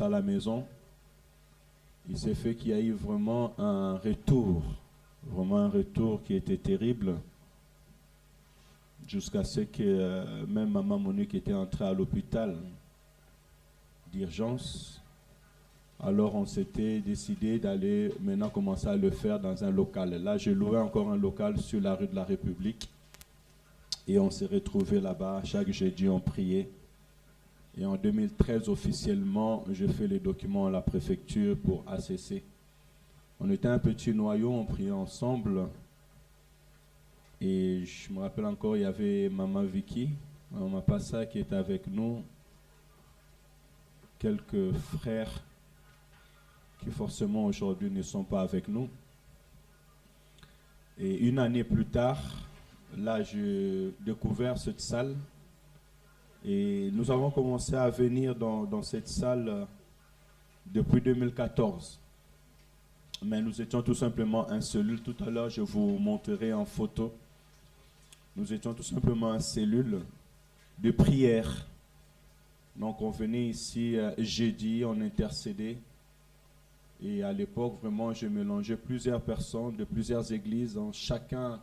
à la maison, il s'est fait qu'il y a eu vraiment un retour qui était terrible, jusqu'à ce que même maman Monique était entrée à l'hôpital d'urgence. Alors on s'était décidé d'aller maintenant commencer à le faire dans un local. Là, j'ai loué encore un local sur la rue de la République et on s'est retrouvés là-bas. Chaque jeudi, on priait. Et en 2013, officiellement, j'ai fait les documents à la préfecture pour ACC. On était un petit noyau, on priait ensemble. Et je me rappelle encore, il y avait Maman Vicky, Maman Passa qui était avec nous, quelques frères qui forcément aujourd'hui ne sont pas avec nous. Et une année plus tard, là, j'ai découvert cette salle. Et nous avons commencé à venir dans cette salle depuis 2014. Mais nous étions tout simplement un cellule. Tout à l'heure, je vous montrerai en photo. Nous étions tout simplement un cellule de prière. Donc on venait ici jeudi, on intercédait. Et à l'époque, vraiment, je mélangeais plusieurs personnes de plusieurs églises. Chacun,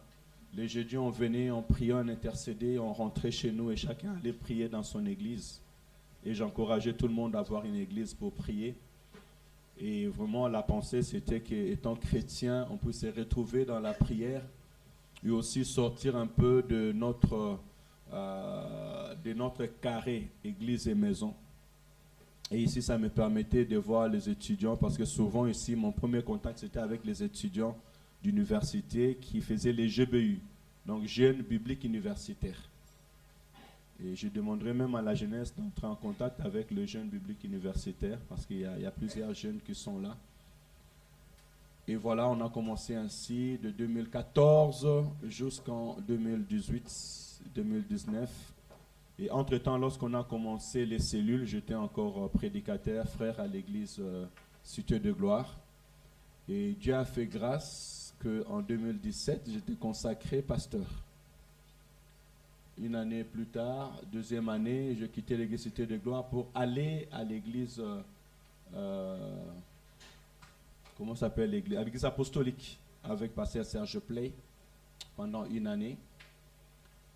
les jeudis, on venait, on priait, on intercédait, on rentrait chez nous et chacun allait prier dans son église. Et j'encourageais tout le monde à avoir une église pour prier. Et vraiment, la pensée, c'était qu'étant chrétien, on puisse se retrouver dans la prière et aussi sortir un peu de notre carré, église et maison. Et ici, ça me permettait de voir les étudiants, parce que souvent ici, mon premier contact, c'était avec les étudiants d'université qui faisaient les GBU, donc Jeunes Bibliques Universitaires. Et je demanderai même à la jeunesse d'entrer en contact avec le jeune biblique universitaire, parce qu'il y a plusieurs jeunes qui sont là. Et voilà, on a commencé ainsi de 2014 jusqu'en 2018-2019. Et entre-temps, lorsqu'on a commencé les cellules, j'étais encore prédicateur, frère à l'église Cité de Gloire. Et Dieu a fait grâce qu'en 2017, j'étais consacré pasteur. Une année plus tard, deuxième année, je quittais l'église Cité de Gloire pour aller à l'église, comment s'appelle l'église? L'église apostolique, avec pasteur Serge Play, pendant une année.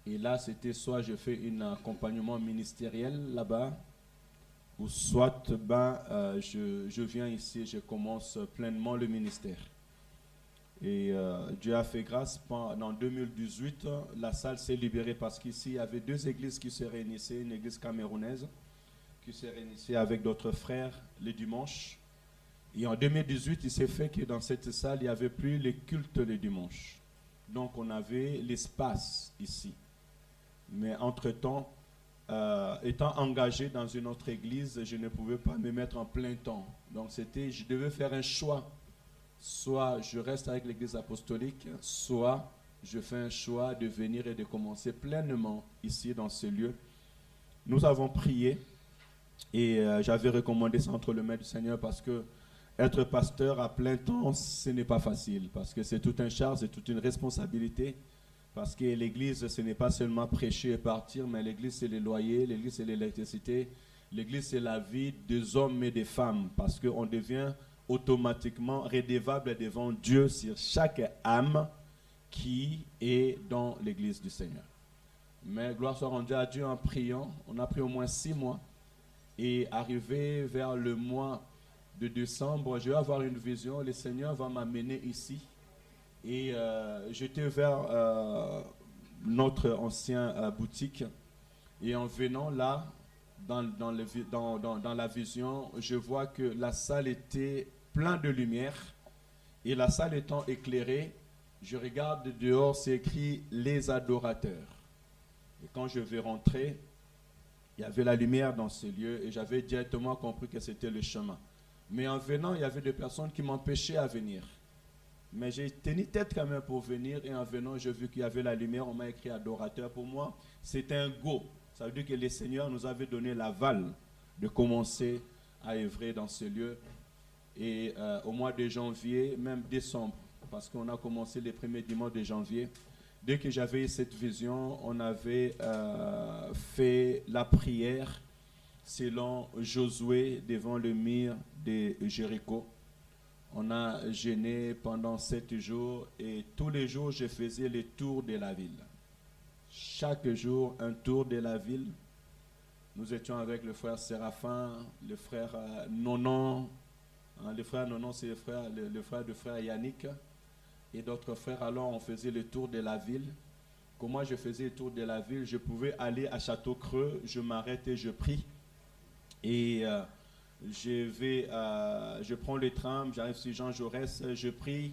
Et là, c'était soit je fais un accompagnement ministériel là-bas, ou soit je viens ici et je commence pleinement le ministère. Et Dieu a fait grâce. En 2018, la salle s'est libérée parce qu'ici, il y avait deux églises qui se réunissaient, une église camerounaise qui se réunissait avec d'autres frères les dimanches. Et en 2018, il s'est fait que dans cette salle, il n'y avait plus les cultes les dimanches. Donc, on avait l'espace ici. Mais entre-temps, étant engagé dans une autre église, je ne pouvais pas me mettre en plein temps. Donc, je devais faire un choix. Soit je reste avec l'église apostolique, soit je fais un choix de venir et de commencer pleinement ici dans ce lieu. Nous avons prié et j'avais recommandé ça entre les mains du Seigneur parce que être pasteur à plein temps, ce n'est pas facile parce que c'est tout un charge, c'est toute une responsabilité. Parce que l'église, ce n'est pas seulement prêcher et partir, mais l'église, c'est les loyers, l'église, c'est l'électricité, l'église, c'est la vie des hommes et des femmes. Parce qu'on devient automatiquement redevable devant Dieu sur chaque âme qui est dans l'église du Seigneur. Mais gloire soit rendue à Dieu en priant. On a pris au moins 6 mois. Et arrivé vers le mois de décembre, je vais avoir une vision. Le Seigneur va m'amener ici. Et j'étais vers notre ancienne boutique. Et en venant là, dans la vision, je vois que la salle était pleine de lumière. Et la salle étant éclairée, je regarde dehors, c'est écrit « Les adorateurs ». Et quand je vais rentrer, il y avait la lumière dans ce lieu et j'avais directement compris que c'était le chemin. Mais en venant, il y avait des personnes qui m'empêchaient à venir. Mais j'ai tenu tête quand même pour venir et en venant, j'ai vu qu'il y avait la lumière, on m'a écrit adorateur. Pour moi, c'était un go. Ça veut dire que le Seigneur nous avait donné l'aval de commencer à œuvrer dans ce lieu. Et au mois de janvier, même décembre, parce qu'on a commencé les premiers dimanches de janvier, dès que j'avais cette vision, on avait fait la prière selon Josué devant le mur de Jéricho. On a jeûné pendant 7 jours et tous les jours, je faisais le tour de la ville. Chaque jour, un tour de la ville. Nous étions avec le frère Séraphin, le frère Nonon. Le frère Nonon, c'est le frère du frère Yannick et d'autres frères. Alors, on faisait le tour de la ville. Comment je faisais le tour de la ville? Je pouvais aller à Château-Creux, je m'arrête et je prie. Et je prends le tram, j'arrive sur Jean Jaurès, je prie.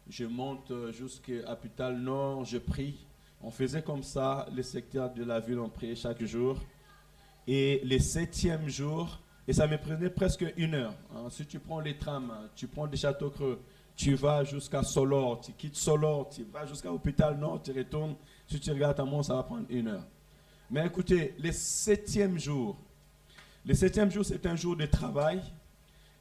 Je monte jusqu'à Putal Nord, je prie. On faisait comme ça, le secteur de la ville, on priait chaque jour. Et le 7e jour, et ça me prenait presque 1 heure. Si tu prends les trams, tu prends des Château-Creux, tu vas jusqu'à Solor, tu quittes Solor, tu vas jusqu'à Hôpital Nord, tu retournes. Si tu regardes ta montre, ça va prendre 1 heure. Mais écoutez, le 7e jour, c'est un jour de travail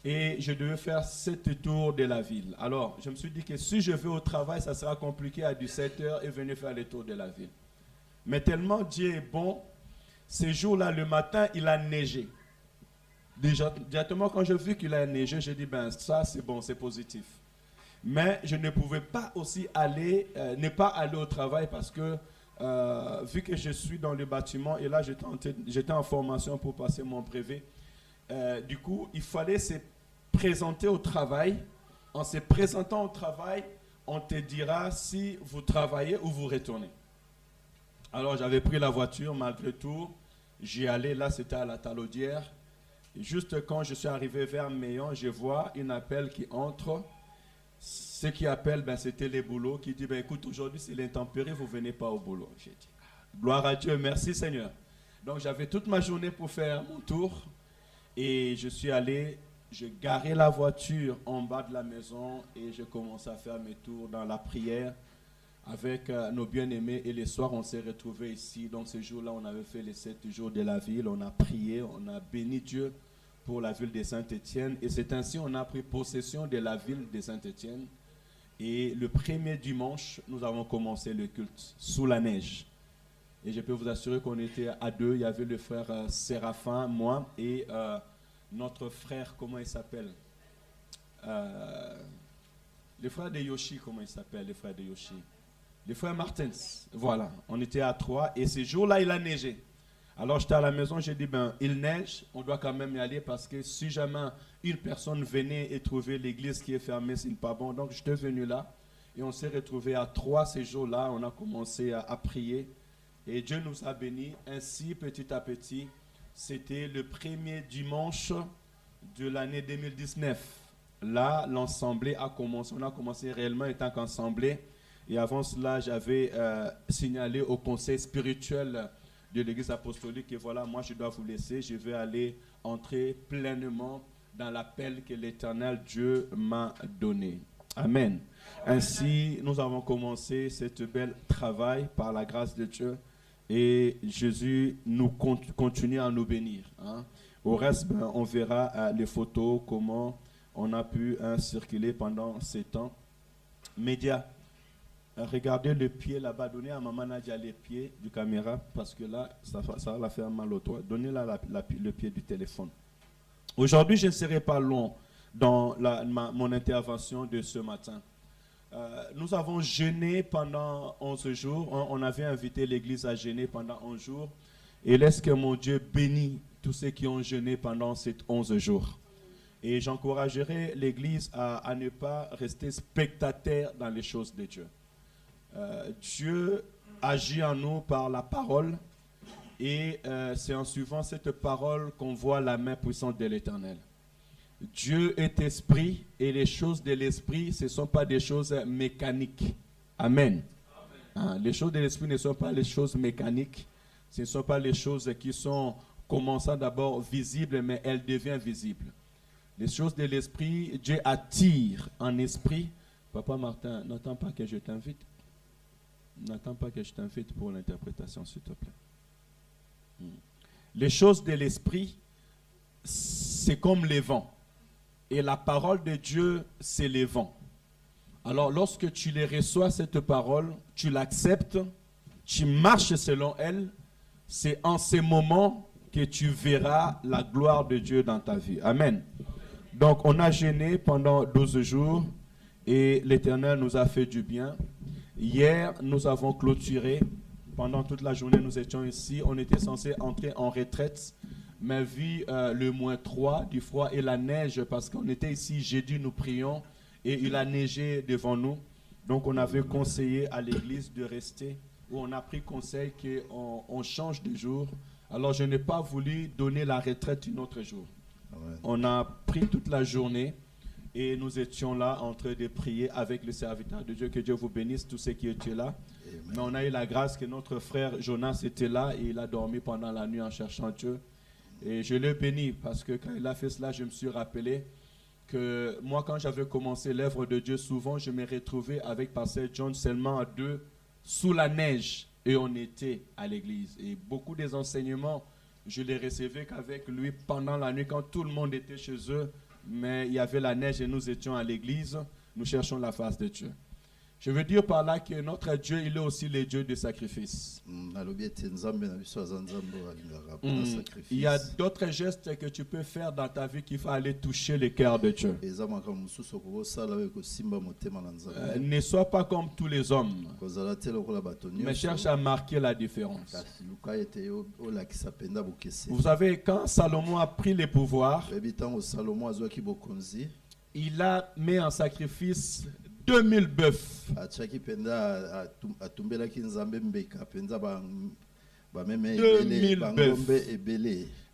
et je devais faire 7 tours de la ville. Alors, je me suis dit que si je vais au travail, ça sera compliqué à 17h et venir faire les tours de la ville. Mais tellement Dieu est bon, ces jours-là, le matin, il a neigé. Directement, quand j'ai vu qu'il a neigé, j'ai dit, ben ça, c'est bon, c'est positif. Mais je ne pouvais pas aussi ne pas aller au travail parce que, vu que je suis dans le bâtiment, et là, j'étais en formation pour passer mon brevet, du coup, il fallait se présenter au travail. En se présentant au travail, on te dira si vous travaillez ou vous retournez. Alors, j'avais pris la voiture, malgré tout. J'y allais, là, c'était à la Talaudière. Juste quand je suis arrivé vers Meillon, je vois un appel qui entre. Ceux qui appellent, ben, c'était les boulots, qui dit, ben, écoute, aujourd'hui, c'est l'intempérie, vous ne venez pas au boulot. J'ai dit, gloire à Dieu, merci Seigneur. Donc, j'avais toute ma journée pour faire mon tour. Et je suis allé, je garais la voiture en bas de la maison et je commençais à faire mes tours dans la prière avec nos bien-aimés. Et les soirs, on s'est retrouvés ici. Donc, ce jour-là, on avait fait les 7 jours de la ville. On a prié, on a béni Dieu pour la ville de Saint-Étienne. Et c'est ainsi qu'on a pris possession de la ville de Saint-Étienne. Et le premier dimanche, nous avons commencé le culte sous la neige. Et je peux vous assurer qu'on était à 2. Il y avait le frère Séraphin, moi, et notre frère, comment il s'appelle? Le frère de Yoshi, comment il s'appelle, le frère de Yoshi? Le frère Martins. Voilà, on était à 3. Et ce jour-là, il a neigé. Alors j'étais à la maison, j'ai dit, ben, il neige, on doit quand même y aller parce que si jamais une personne venait et trouvait l'église qui est fermée, c'est pas bon. Donc j'étais venu là et on s'est retrouvés à 3 ces jours-là. On a commencé à prier et Dieu nous a bénis. Ainsi, petit à petit, c'était le premier dimanche de l'année 2019. Là, l'assemblée a commencé. On a commencé réellement étant qu'assemblée. Et avant cela, j'avais signalé au conseil spirituel de l'église apostolique et voilà, moi je dois vous laisser, je vais aller entrer pleinement dans l'appel que l'Éternel Dieu m'a donné. Amen. Ainsi, nous avons commencé cette belle travail par la grâce de Dieu et Jésus nous continue à nous bénir. Hein. Au reste, ben, on verra les photos, comment on a pu circuler pendant ces temps. Médias. Regardez le pied là-bas, donnez à Maman Nadia les pieds du caméra parce que là, ça va la faire mal au doigt. Donnez-la le pied du téléphone. Aujourd'hui, je ne serai pas long dans mon intervention de ce matin. Nous avons jeûné pendant 11 jours. On avait invité l'église à jeûner pendant 11 jours. Et laisse que mon Dieu bénisse tous ceux qui ont jeûné pendant ces 11 jours. Et j'encouragerai l'église à ne pas rester spectateur dans les choses de Dieu. Dieu agit en nous par la parole et c'est en suivant cette parole qu'on voit la main puissante de l'Éternel. Dieu est esprit et les choses de l'esprit, ce ne sont pas des choses mécaniques. Amen. Hein, les choses de l'esprit ne sont pas les choses mécaniques, ce ne sont pas les choses qui sont commençant d'abord visibles, mais elles deviennent visibles. Les choses de l'esprit, Dieu attire en esprit. Papa Martin, n'attends pas que je t'invite. N'attends pas que je t'invite pour l'interprétation, s'il te plaît. Les choses de l'esprit, c'est comme les vents. Et la parole de Dieu, c'est les vents. Alors, lorsque tu les reçois, cette parole, tu l'acceptes, tu marches selon elle, c'est en ces moments que tu verras la gloire de Dieu dans ta vie. Amen. Donc, on a jeûné pendant 12 jours et l'Éternel nous a fait du bien. Hier, nous avons clôturé. Pendant toute la journée, nous étions ici. On était censé entrer en retraite, mais vu le -3 du froid et la neige, parce qu'on était ici jeudi, nous prions et il a neigé devant nous. Donc, on avait conseillé à l'église de rester, où on a pris conseil qu'on change de jour. Alors, je n'ai pas voulu donner la retraite un autre jour. Amen. On a pris toute la journée et nous étions là en train de prier avec le serviteur de Dieu. Que Dieu vous bénisse, tous ceux qui étaient là. Amen. Mais on a eu la grâce que notre frère Jonas était là et il a dormi pendant la nuit en cherchant Dieu. Et je l'ai béni parce que quand il a fait cela, je me suis rappelé que moi, quand j'avais commencé l'œuvre de Dieu, souvent je me retrouvais avec Pasteur John seulement à 2 sous la neige et on était à l'église. Et beaucoup des enseignements, je les recevais qu'avec lui pendant la nuit quand tout le monde était chez eux, mais il y avait la neige et nous étions à l'église, nous cherchons la face de Dieu. Je veux dire par là que notre Dieu, il est aussi le Dieu de sacrifice. Il y a d'autres gestes que tu peux faire dans ta vie qui vont aller toucher le cœur de Dieu. Ne sois pas comme tous les hommes, mais cherche à marquer la différence. Vous savez, quand Salomon a pris le pouvoir, il a mis en sacrifice 2000 bœufs. 2000 bœufs.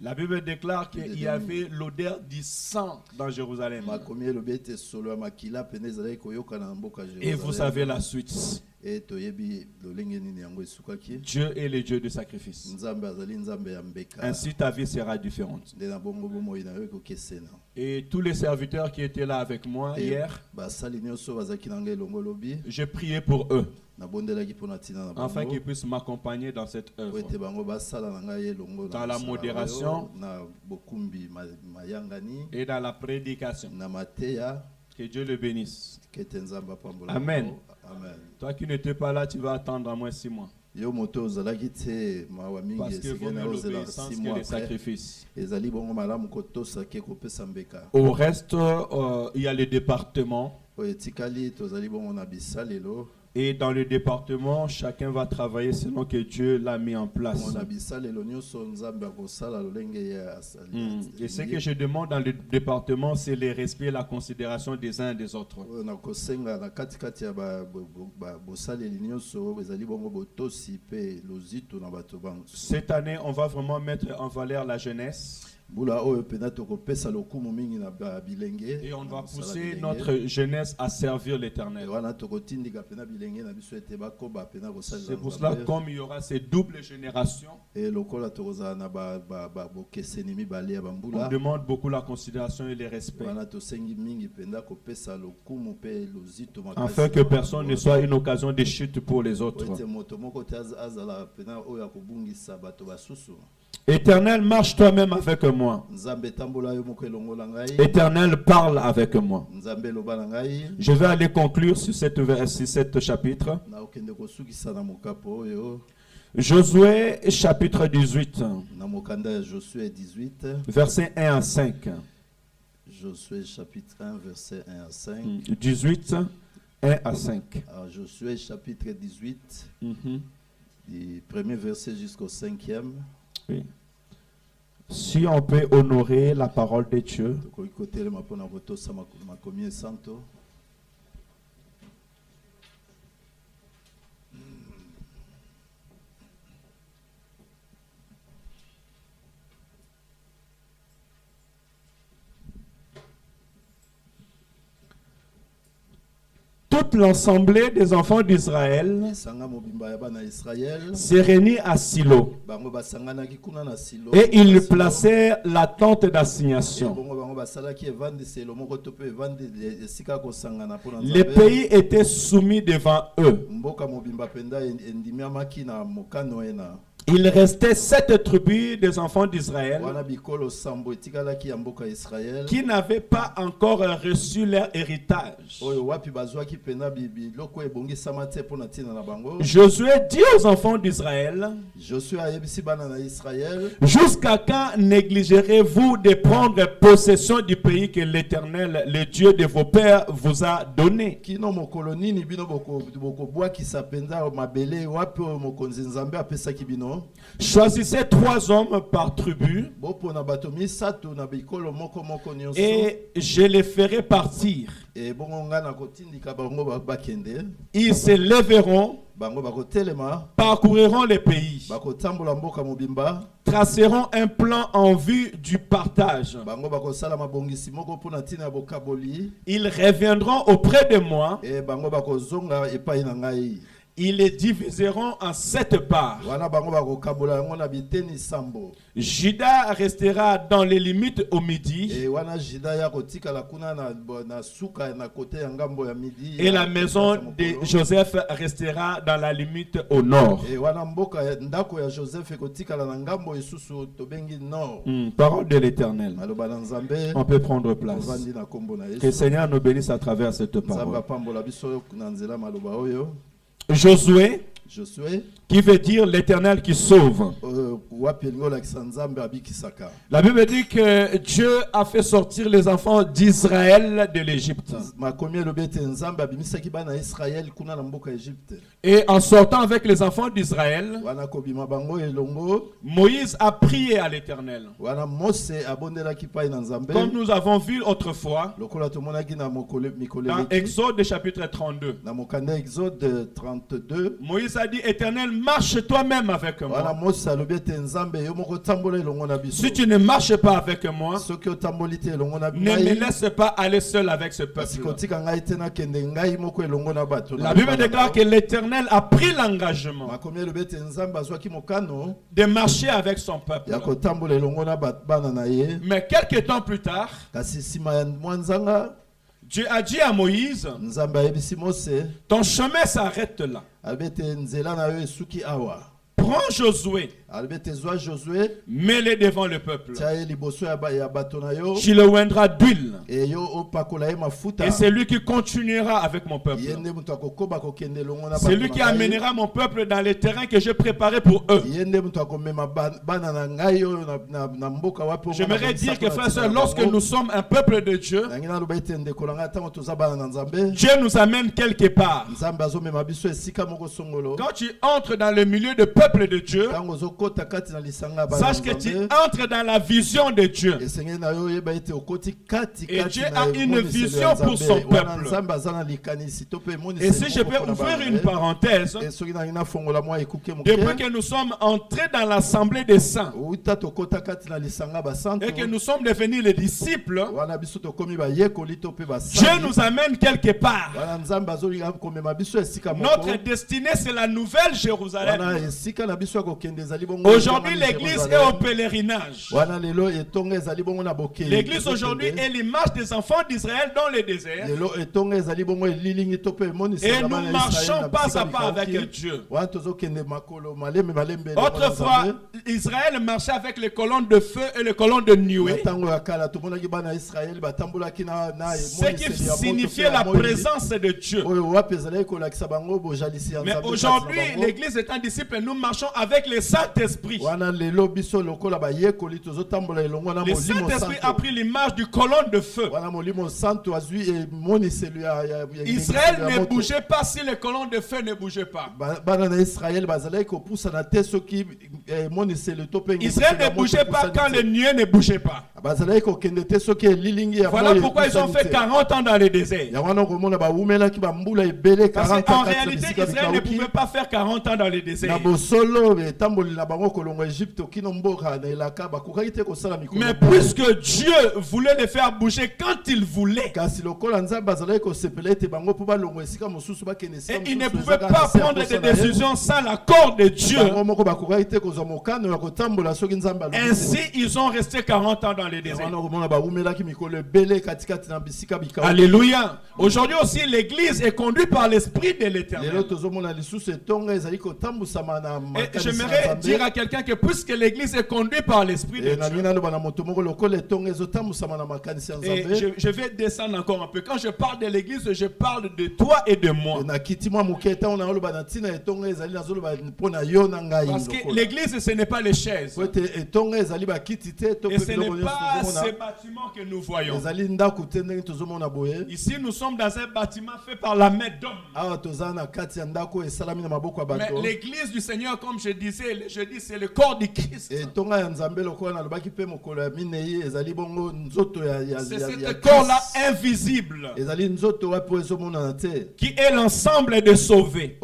La Bible déclare qu'il y avait l'odeur du sang dans Jérusalem. Et vous savez la suite. Dieu est le Dieu du sacrifice. Ainsi ta vie sera différente. Et tous les serviteurs qui étaient là avec moi hier, j'ai prié pour eux, afin qu'ils puissent m'accompagner dans cette œuvre, dans la modération et dans la prédication. Que Dieu le bénisse. Amen. Amen. Toi qui n'étais pas là, tu vas attendre à moins 6 mois. Parce que vaut mieux l'obéissance que les sacrifices. Au reste, il y a le département. Et dans le département, chacun va travailler selon que Dieu l'a mis en place. Et ce que je demande dans le département, c'est le respect et la considération des uns et des autres. Cette année, on va vraiment mettre en valeur la jeunesse. Et on va pousser notre jeunesse à servir l'Éternel. C'est pour cela, comme il y aura ces doubles générations, on demande beaucoup la considération et le respect, afin que personne ne soit une occasion de chute pour les autres. Éternel, marche toi-même avec moi. Éternel, parle avec moi. Je vais aller conclure sur cette chapitre. Josué chapitre 18, verset 1 à 5. Josué chapitre 1, verset 1 à 5. 18, 1 à 5. Alors, Josué chapitre 18, du premier verset jusqu'au 5e. Oui. Si on peut honorer la parole de Dieu, toute l'assemblée des enfants d'Israël s'est réunie à Silo et ils placèrent la tente d'assignation. Les pays étaient soumis devant eux. Il restait 7 tribus des enfants d'Israël wana bikolo sambo etikalaki ya mboka ya Israël qui n'avaient pas encore reçu leur héritage. oyo wapi bazwaki pena biloko ebongisama te mpona ntina na bango. Josué dit aux enfants d'Israël, Josué ayebisi bana na Israël, jusqu'à quand négligerez-vous de prendre possession du pays que l'Éternel, le Dieu de vos pères, vous a donné? kino mokolo nini bino bokobwakisa penza mabele wapi oyo mokonzi nzambe apesaki bino? Choisissez 3 hommes par tribu bopona bato misato na bikolo moko moko nyonso et je les ferai partir. bongo nga na kotindika bango bakende. Ils se lèveront, Bango bakotelema, parcourront les pays, bakotambola mboka mobimba, traceront un plan en vue du partage. bango bakosala mabongisi moko mpona ntina bokaboli, Ils reviendront auprès de moi. bango bakozonga epai na ngai. Ils les diviseront en 7 parts. Wana bango bakokabola yango na biteni sambo. Juda restera dans les limites au midi. Wana Juda ya kotikala kuna na suka na kote ya ngambo ya midi. Et la maison de Joseph restera dans la limite au nord. Wana mboka ndako ya Joseph kotikala na ngambo isusu tobengi nord. Parole de l'Éternel. Maloba na Nzambe. On peut prendre place. Que le Seigneur nous bénisse à travers cette parole. Nzambe pambola biso na nzela maloba oyo. Josué, qui veut dire l'Éternel qui sauve. La Bible dit que Dieu a fait sortir les enfants d'Israël de l'Égypte. Et en sortant avec les enfants d'Israël, Moïse a prié à l'Éternel. Comme nous avons vu autrefois dans Exode chapitre 32. Moïse a dit, Éternel, marche toi-même avec moi. Si tu ne marches pas avec moi, ne me laisse pas aller seul avec ce peuple. La Bible déclare que l'Éternel a pris l'engagement de marcher avec son peuple. Mais quelques temps plus tard, Dieu a dit à Moïse, ton chemin s'arrête là. Prends Josué, mets-le devant le peuple. Tu le oindras d'huile. Et c'est lui qui continuera avec mon peuple. C'est lui qui amènera mon peuple dans les terrains que j'ai préparés pour eux. J'aimerais dire que frères et sœurs, lorsque nous sommes un peuple de Dieu, Dieu nous amène quelque part. Quand tu entres dans le milieu de peuple de Dieu, sache que tu entres dans la vision de Dieu. Et Dieu a une vision pour son peuple. Et si je peux ouvrir une parenthèse, depuis que nous sommes entrés dans l'assemblée des saints et que nous sommes devenus les disciples, Dieu nous amène quelque part. Notre destinée, c'est la nouvelle Jérusalem. Aujourd'hui, l'église est au pèlerinage. L'église aujourd'hui est l'image des enfants d'Israël dans le désert. Et nous marchons pas à pas avec Dieu. Autrefois, Israël marchait avec les colonnes de feu et les colonnes de nuée. Ce qui signifiait la présence de Dieu. Mais aujourd'hui, l'église étant disciple, nous marchons avec le Saint-Esprit. Le Saint-Esprit a pris l'image du colonne de feu. Israël ne bougeait pas si les colonnes de feu ne bougeaient pas. Israël ne bougeait pas quand les nuées ne bougeaient pas. Voilà pourquoi ils ont fait 40 ans dans le désert. Parce qu'en réalité, Israël ne pouvait pas faire 40 ans dans le désert. Mais puisque Dieu voulait les faire bouger quand il voulait, et il ne pouvait pas prendre des décisions sans l'accord de Dieu, ainsi ils ont resté 40 ans dans le désert. Alléluia. Aujourd'hui aussi, l'église est conduite par l'Esprit de l'Éternel. Et j'aimerais dire à quelqu'un que puisque l'église est conduite par l'Esprit de Dieu, et je vais descendre encore un peu. Quand je parle de l'église, je parle de toi et de moi. Parce que l'église, ce n'est pas les chaises. Et ce n'est pas ces bâtiments que nous voyons. Ici, nous sommes dans un bâtiment fait par la main d'homme. Mais l'église du Seigneur, comme je disais, c'est le corps du Christ. C'est ce corps-là invisible qui est l'ensemble des sauvés.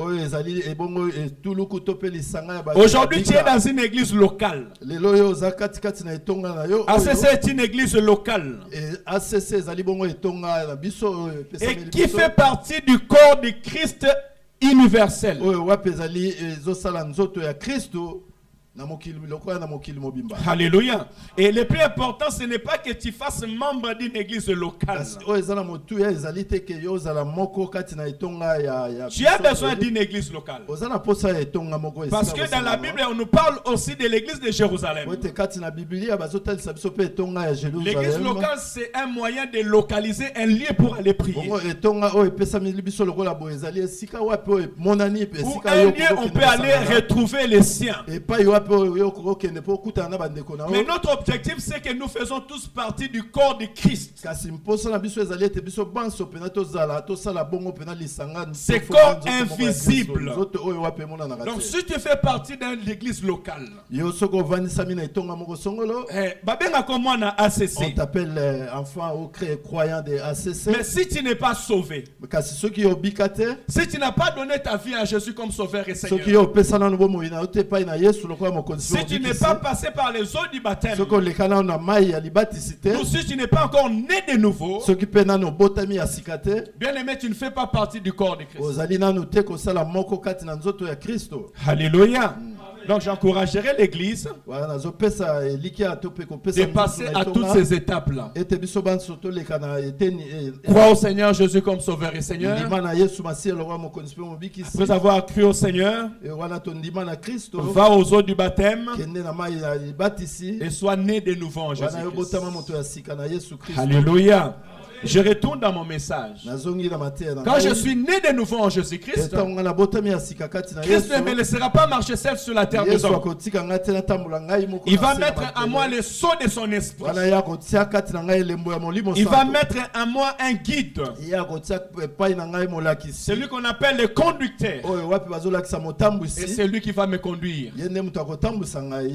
Aujourd'hui, tu es dans une église locale. ACC est une église locale. Et qui fait partie du corps du Christ universel. Alléluia. Et le plus important, ce n'est pas que tu fasses membre d'une église locale. Tu as besoin d'une église locale. Parce que dans la Bible, on nous parle aussi de l'église de Jérusalem. L'église locale, c'est un moyen de localiser un lieu pour aller prier. Ou un lieu où on peut aller retrouver les siens. Mais notre objectif, c'est que nous faisons tous partie du corps de Christ. C'est corps invisible. Donc si tu fais partie d'une église locale, on t'appelle enfant ou croyant de ACC. Mais si tu n'es pas sauvé, si tu n'as pas donné ta vie à Jésus comme sauveur et Seigneur, si tu n'es pas passé par les eaux du baptême, ou si tu n'es pas encore né de nouveau, bien aimé, tu ne fais pas partie du corps de Christ. Alléluia. Donc j'encouragerai l'église de passer à toutes ces étapes-là. Crois au Seigneur Jésus comme sauveur et Seigneur. Après avoir cru au Seigneur, va aux eaux du baptême et sois né de nouveau en Jésus-Christ. Alléluia. Je retourne dans mon message. Quand je suis né de nouveau en Jésus-Christ, Christ ne me laissera pas marcher seul sur la terre des hommes. Il va mettre en moi le sceau de son esprit. Il va mettre en moi un guide. C'est lui qu'on appelle le conducteur. Et c'est lui qui va me conduire.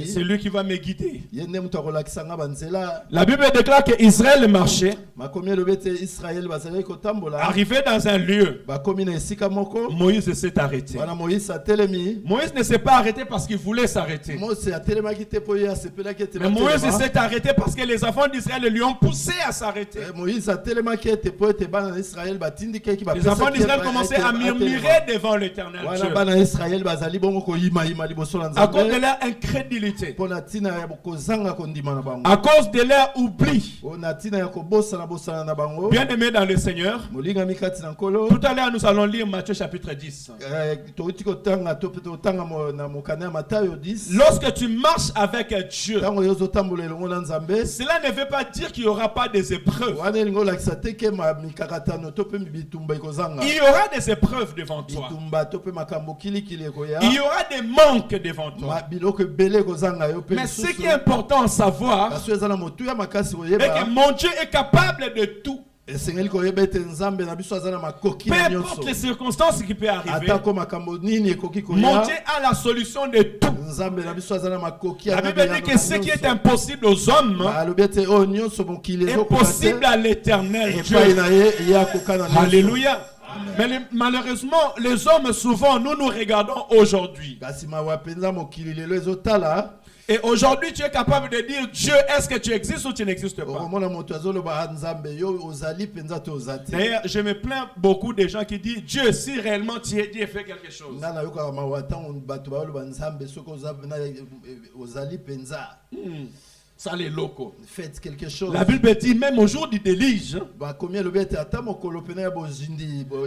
C'est lui qui va me guider. La Bible déclare qu'Israël marchait. Arrivé dans un lieu, Moïse s'est arrêté. Moïse ne s'est pas arrêté parce qu'il voulait s'arrêter. Mais Moïse s'est arrêté parce que les enfants d'Israël lui ont poussé à s'arrêter. Les enfants d'Israël commençaient à murmurer devant l'Éternel Dieu à cause de leur incrédulité, à cause de leur oubli. Bien aimé dans le Seigneur, tout à l'heure nous allons lire Matthieu chapitre 10. Lorsque tu marches avec Dieu, cela ne veut pas dire qu'il n'y aura pas des épreuves. Il y aura des épreuves devant toi. Il y aura des manques devant toi. Mais ce qui est important à savoir, c'est que mon Dieu est capable de tout. Peu importe les circonstances qui peuvent arriver, mon Dieu a la solution de tout. La Bible dit que ce qui est impossible aux hommes est possible à l'Éternel Dieu. Alléluia. Mais malheureusement, les hommes souvent, nous regardons aujourd'hui. Et aujourd'hui, tu es capable de dire Dieu, est-ce que tu existes ou tu n'existes pas? D'ailleurs, je me plains beaucoup des gens qui disent Dieu, si réellement tu es Dieu, fais quelque chose. Ça les locaux. Faites quelque chose. La Bible dit même au jour du déluge,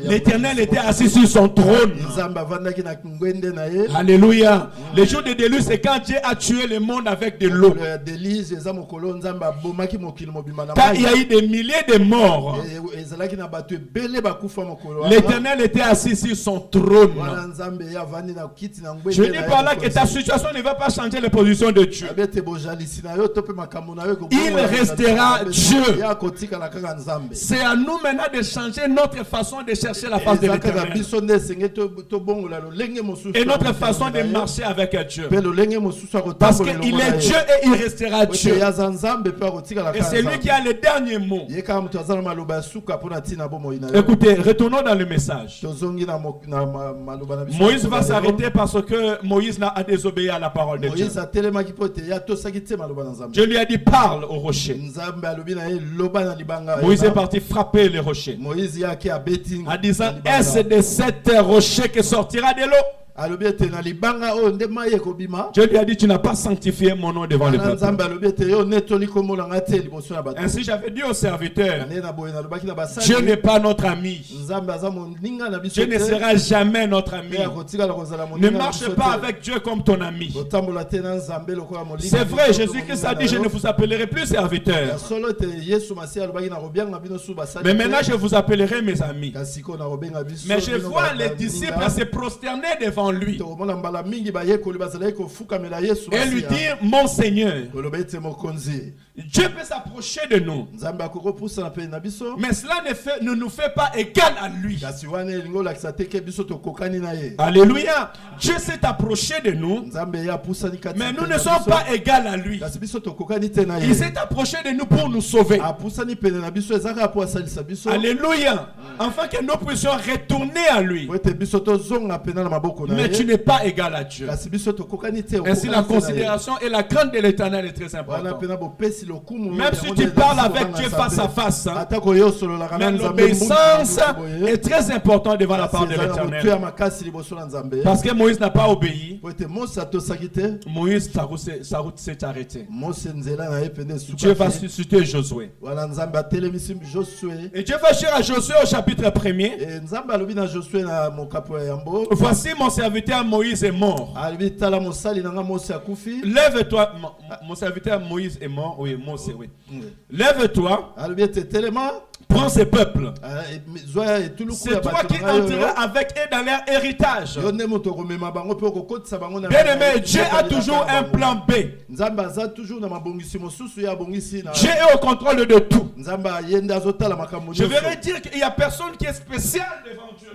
l'Éternel était assis sur son trône. Alléluia. Le jour du déluge, c'est quand Dieu a tué le monde avec de l'eau. Quand il y a eu des milliers de morts, l'Éternel était assis sur son trône. Je dis par là que ta situation ne va pas changer les positions de Dieu. Il restera Dieu. C'est à nous maintenant de changer notre façon de chercher la face de l'Éternel et notre façon de marcher avec Dieu. Parce qu'il est Dieu et il restera Dieu. Et c'est lui qui a le dernier mot. Écoutez, retournons dans le message. Moïse va s'arrêter parce que Moïse a désobéi à la parole de Dieu. Dieu lui a dit parle au rocher. Moïse est parti frapper le rocher en disant est-ce de cet rocher que sortira de l'eau? Dieu lui a dit tu n'as pas sanctifié mon nom devant le peuple. Ainsi j'avais dit au serviteur, Dieu n'est pas notre ami. Dieu ne sera jamais notre ami. Ne marche pas avec Dieu comme ton ami. C'est vrai, Jésus-Christ a dit je ne vous appellerai plus serviteur, mais maintenant je vous appellerai mes amis. Mais je vois les disciples se prosterner devant lui et lui dire mon Seigneur. Dieu peut s'approcher de nous, mais cela ne nous fait pas égal à lui. Alléluia. Dieu s'est approché de nous, mais nous ne sommes pas égal à lui. Il s'est approché de nous pour nous sauver. Alléluia. Afin que nous puissions retourner à lui. Mais tu n'es pas égal à Dieu. Ainsi la considération et la crainte de l'Éternel est très importante. Même si tu parles avec Dieu face à face, mais l'obéissance est très importante devant la parole de l'Éternel. Parce que Moïse n'a pas obéi. Moïse, sa route s'est arrêtée. Dieu va susciter Josué. Et Dieu va dire à Josué au chapitre 1er, voici mon serviteur Moïse est mort. Lève-toi. Mon serviteur Moïse est mort. Oui, Moïse, oui. Lève-toi. Prends ce peuple. C'est toi qui entreras avec eux dans leur héritage. Bien-aimé, Dieu a toujours un plan B. Dieu est au contrôle de tout. Je voudrais dire qu'il n'y a personne qui est spécial devant Dieu.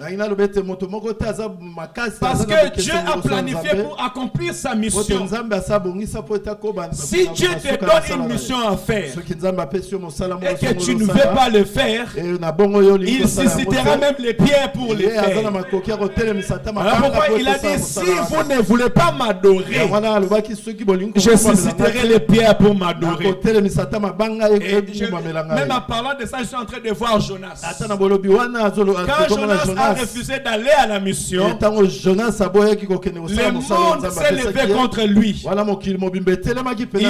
Parce que Dieu a planifié pour accomplir sa mission. Si Dieu te donne une mission à faire et que tu ne veux pas le faire, il suscitera même les pierres pour les faire. Voilà pourquoi il a dit si vous ne voulez pas m'adorer, je susciterai les pierres pour m'adorer. Même en parlant de ça, je suis en train de voir Jonas. Quand Jonas a refusé d'aller à la mission, le monde s'est levé contre lui. Il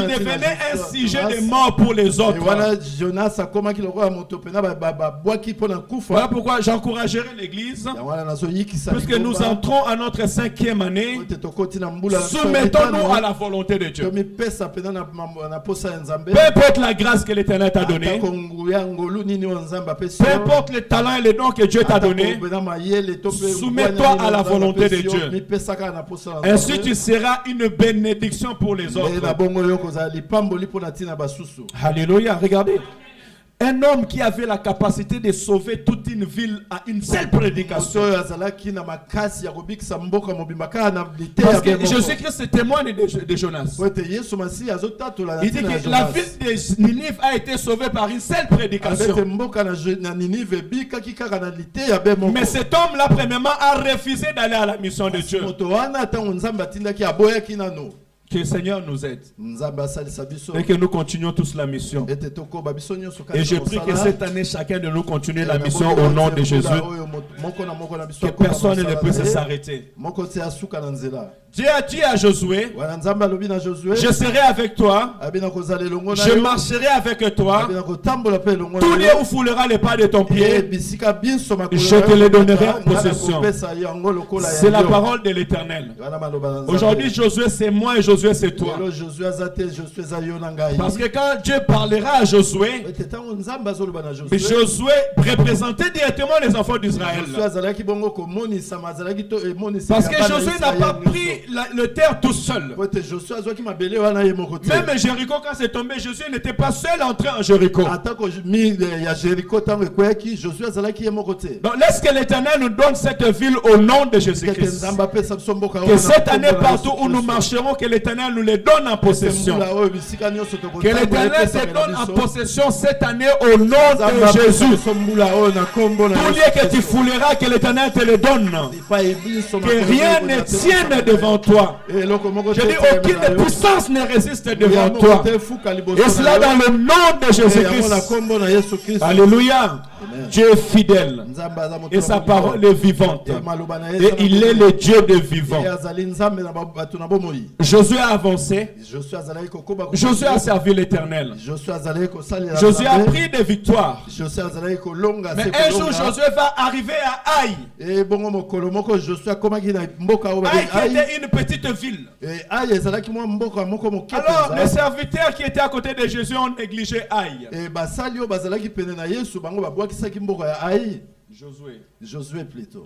devenait un sujet de mort pour les autres. Voilà pourquoi j'encouragerai l'église, puisque nous entrons à notre 5e année, soumettons-nous à la volonté de Dieu. Peu importe la grâce que l'Éternel t'a donnée, peu importe les talents et les dons que Dieu t'a donnés, soumets-toi à la volonté de Dieu. Ainsi tu seras une bénédiction pour les autres. Alléluia, regardez. Un homme qui avait la capacité de sauver toute une ville à une seule prédication. Parce que Jésus-Christ témoigne de Jonas. Il dit que la ville de Ninive a été sauvée par une seule prédication. Mais cet homme-là, premièrement, a refusé d'aller à la mission de Dieu. Que le Seigneur nous aide et que nous continuions tous la mission. Et je prie que cette année, chacun de nous continue la mission au nom de Jésus. Que personne ne puisse s'arrêter. Dieu a dit à Josué, je serai avec toi, je marcherai avec toi, tous les où foulera les pas de ton pied, je te les donnerai en possession. C'est la parole de l'Éternel. Aujourd'hui, Josué c'est moi et Josué c'est toi. Parce que quand Dieu parlera à Josué, Josué représentait directement les enfants d'Israël. Parce que Josué n'a pas pris le terre tout seul. Même Jéricho, quand c'est tombé, Josué n'était pas seul entré en Jéricho. Donc laisse que l'Éternel nous donne cette ville au nom de Jésus-Christ. Que cette année, partout où nous marcherons, que l'Éternel nous les donne en possession. Que l'Éternel te donne en possession cette année au nom de Jésus. Tous les que tu fouleras, que l'Éternel te le donne. Que rien ne tienne devant toi. Je dis aucune puissance ne résiste devant toi. Et cela dans le nom de Jésus-Christ. Alléluia. Dieu est fidèle et sa parole est vivante et il est le Dieu de vivant. Josué a avancé. Josué a servi l'Éternel. Josué a pris des victoires. Mais un jour Josué va arriver à Haï. Haï qui était une petite ville. Alors les serviteurs qui étaient à côté de Jésus ont négligé Haï. Josué plutôt.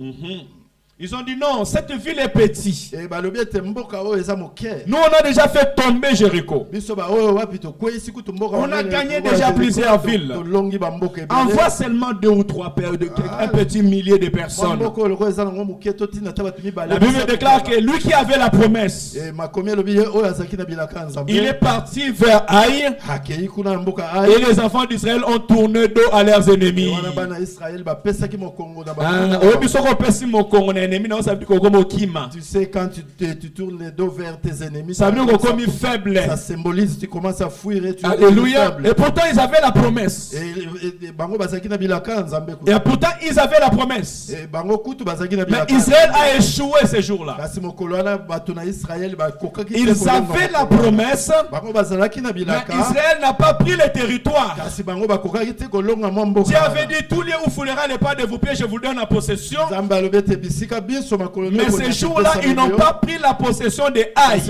Ils ont dit non, cette ville est petite. Nous on a déjà fait tomber Jéricho. On a gagné déjà plusieurs villes. Envoie seulement 2 ou 3 un petit millier de personnes. La Bible déclare que lui qui avait la promesse, il est parti vers Haï et les enfants d'Israël ont tourné dos à leurs ennemis. Tu sais, quand tu tournes les dos vers tes ennemis, ça symbolise, tu commences à fuir et tu Alléluia. Et pourtant ils avaient la promesse. Et pourtant ils avaient la promesse. Mais Israël a échoué ces jours-là. Ils avaient la promesse. Mais Israël n'a pas pris le territoire. Dieu avait dit tous les où foulera les pas de vos pieds, je vous donne en possession. Mais ces jours-là, ils n'ont pas pris la possession de Haï.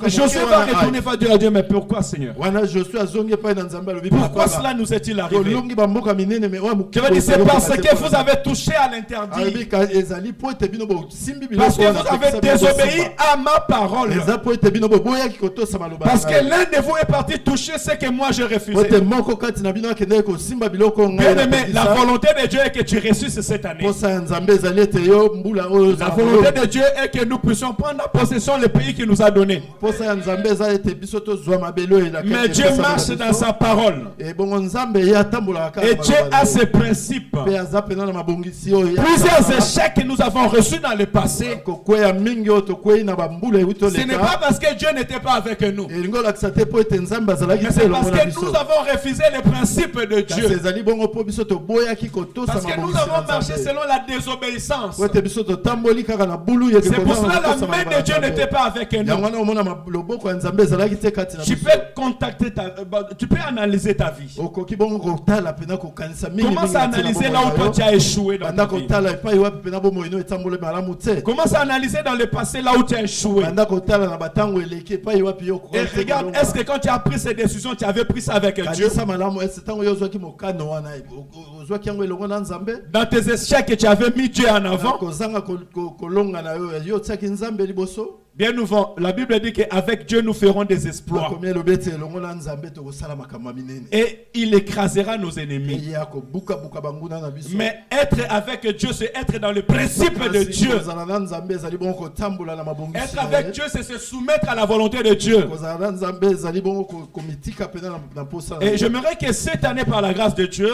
Josué va retourner va dire à Dieu, mais pourquoi Seigneur? Pourquoi cela nous est-il arrivé? Je vais dire, c'est parce que vous avez touché à l'interdit. Parce que vous avez désobéi à ma parole. Parce que l'un de vous est parti toucher ce que moi j'ai refusé. Bien aimé, la volonté de Dieu est que tu ressuscites cette année. La volonté de Dieu est que nous puissions prendre la possession du pays qu'il nous a donné. Mais Dieu marche dans sa parole. Et Dieu a ses principes. Plusieurs échecs que nous avons reçus dans le passé, ce n'est pas parce que Dieu n'était pas avec nous, mais c'est parce que nous avons refusé les principes de Dieu. Parce que nous avons marché selon la désobéissance. C'est pour cela la main de Dieu n'était pas avec nous. Tu peux contacter tu peux analyser ta vie. Commence à analyser là où toi tu as échoué dans ta vie. Commence à analyser dans le passé là où tu as échoué. Et regarde, est-ce que quand tu as pris ces décisions, tu avais pris ça avec Dieu? Dans tes échecs, tu avais mis Dieu en avant. Bien souvent, la Bible dit qu'avec Dieu nous ferons des exploits. Et il écrasera nos ennemis. Mais être avec Dieu, c'est être dans le principe de Dieu. Être avec Dieu, c'est se soumettre à la volonté de Dieu. Et j'aimerais que cette année, par la grâce de Dieu,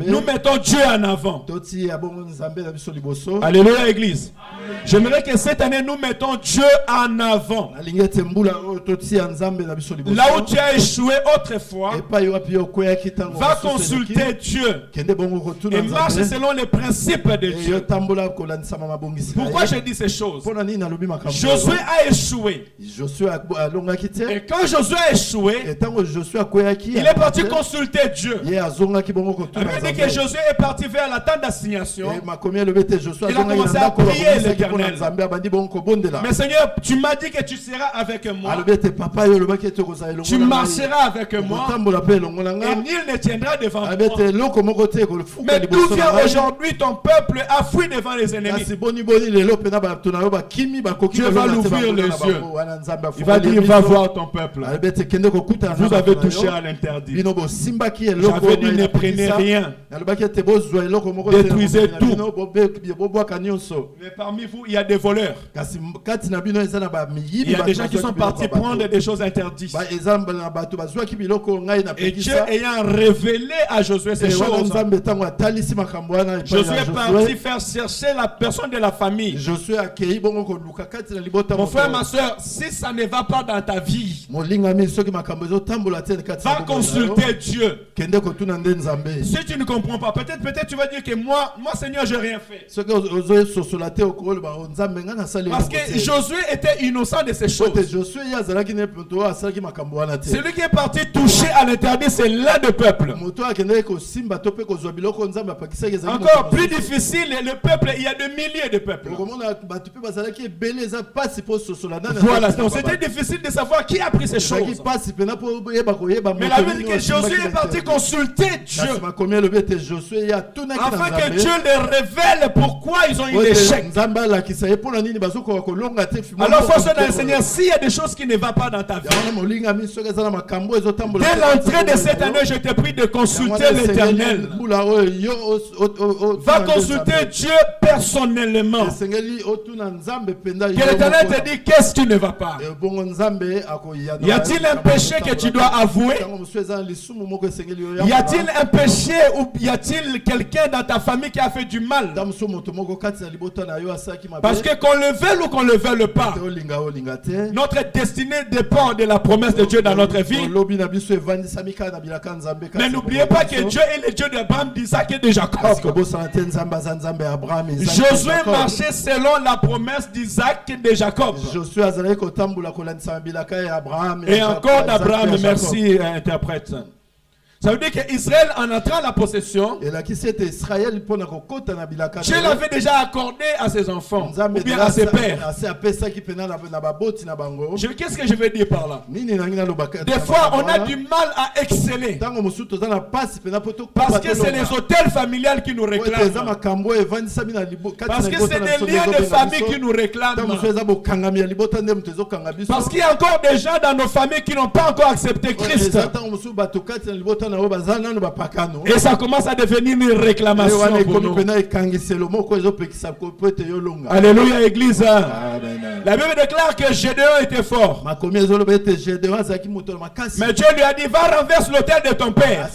nous mettons Dieu en avant. Alléluia, Église. J'aimerais que cette année nous mettons Dieu en avant. Là où tu as échoué autrefois, va consulter Dieu et marche selon les principes de Dieu. Pourquoi je dis ces choses? Josué a échoué. Et quand Josué a échoué, il est parti consulter Dieu. Il a dit que Josué est parti vers la tente d'assignation. Il a commencé à prier l'Éternel. Mais Seigneur, tu m'as dit que tu seras avec moi. Tu marcheras avec moi. Et nul ne tiendra devant moi. Mais d'où vient aujourd'hui ton peuple a fui devant les ennemis? Dieu va l'ouvrir les yeux. Il va dire, va voir ton peuple. Vous avez touché à l'interdit. J'avais dit, ne prenez rien. Détruisez tout. Mais parmi vous, il y a des voleurs. Il y a des gens qui sont partis prendre des choses interdites. Et Dieu ayant révélé à Josué ces choses, Josué est parti faire chercher la personne de la famille. Mon frère, ma soeur, si ça ne va pas dans ta vie, va consulter Dieu. Si tu ne comprends pas, peut-être tu vas dire que moi Seigneur, je n'ai rien fait. Parce que Josué était innocent de ces choses. Celui qui est parti toucher à l'interdit, c'est l'un des peuples. Encore plus difficile, le peuple, il y a des milliers de peuples. Voilà, donc c'était difficile de savoir qui a pris ces choses. Mais la Bible dit que Josué est parti consulter Dieu, afin que Dieu leur révèle pourquoi ils ont eu l'échec. Alors, force dans le Seigneur, s'il y a des choses qui ne vont pas dans ta vie, dès l'entrée de cette année, je te prie de consulter l'Éternel. Va consulter Dieu personnellement. Que l'Éternel te dit qu'est-ce qui ne va pas. Y a-t-il un péché que tu dois avouer? Y a-t-il un péché ou y a-t-il quelqu'un dans ta famille qui a fait du mal? Parce que qu'on le veuille ou qu'on le veuille pas, notre destinée dépend de la promesse de Dieu dans notre vie. Mais n'oubliez pas que Dieu est le Dieu d'Abraham, d'Isaac et de Jacob. Josué marchait selon la promesse d'Isaac et de Jacob. Et encore d'Abraham, merci interprète. Ça veut dire qu'Israël, en entrant à la possession, Dieu l'avait déjà accordé à ses enfants, ou bien à ses pères. Qu'est-ce que je veux dire par là? Des fois, on a du mal à exceller. Parce que c'est les hôtels familiales qui nous réclament. Parce que c'est des liens de famille qui nous réclament. Parce qu'il y a encore des gens dans nos familles qui n'ont pas encore accepté Christ. Et ça commence à devenir une réclamation pour nous. Alléluia, Église. La Bible déclare que Gédéon était fort. Mais Dieu lui a dit, va renverser l'autel de ton père.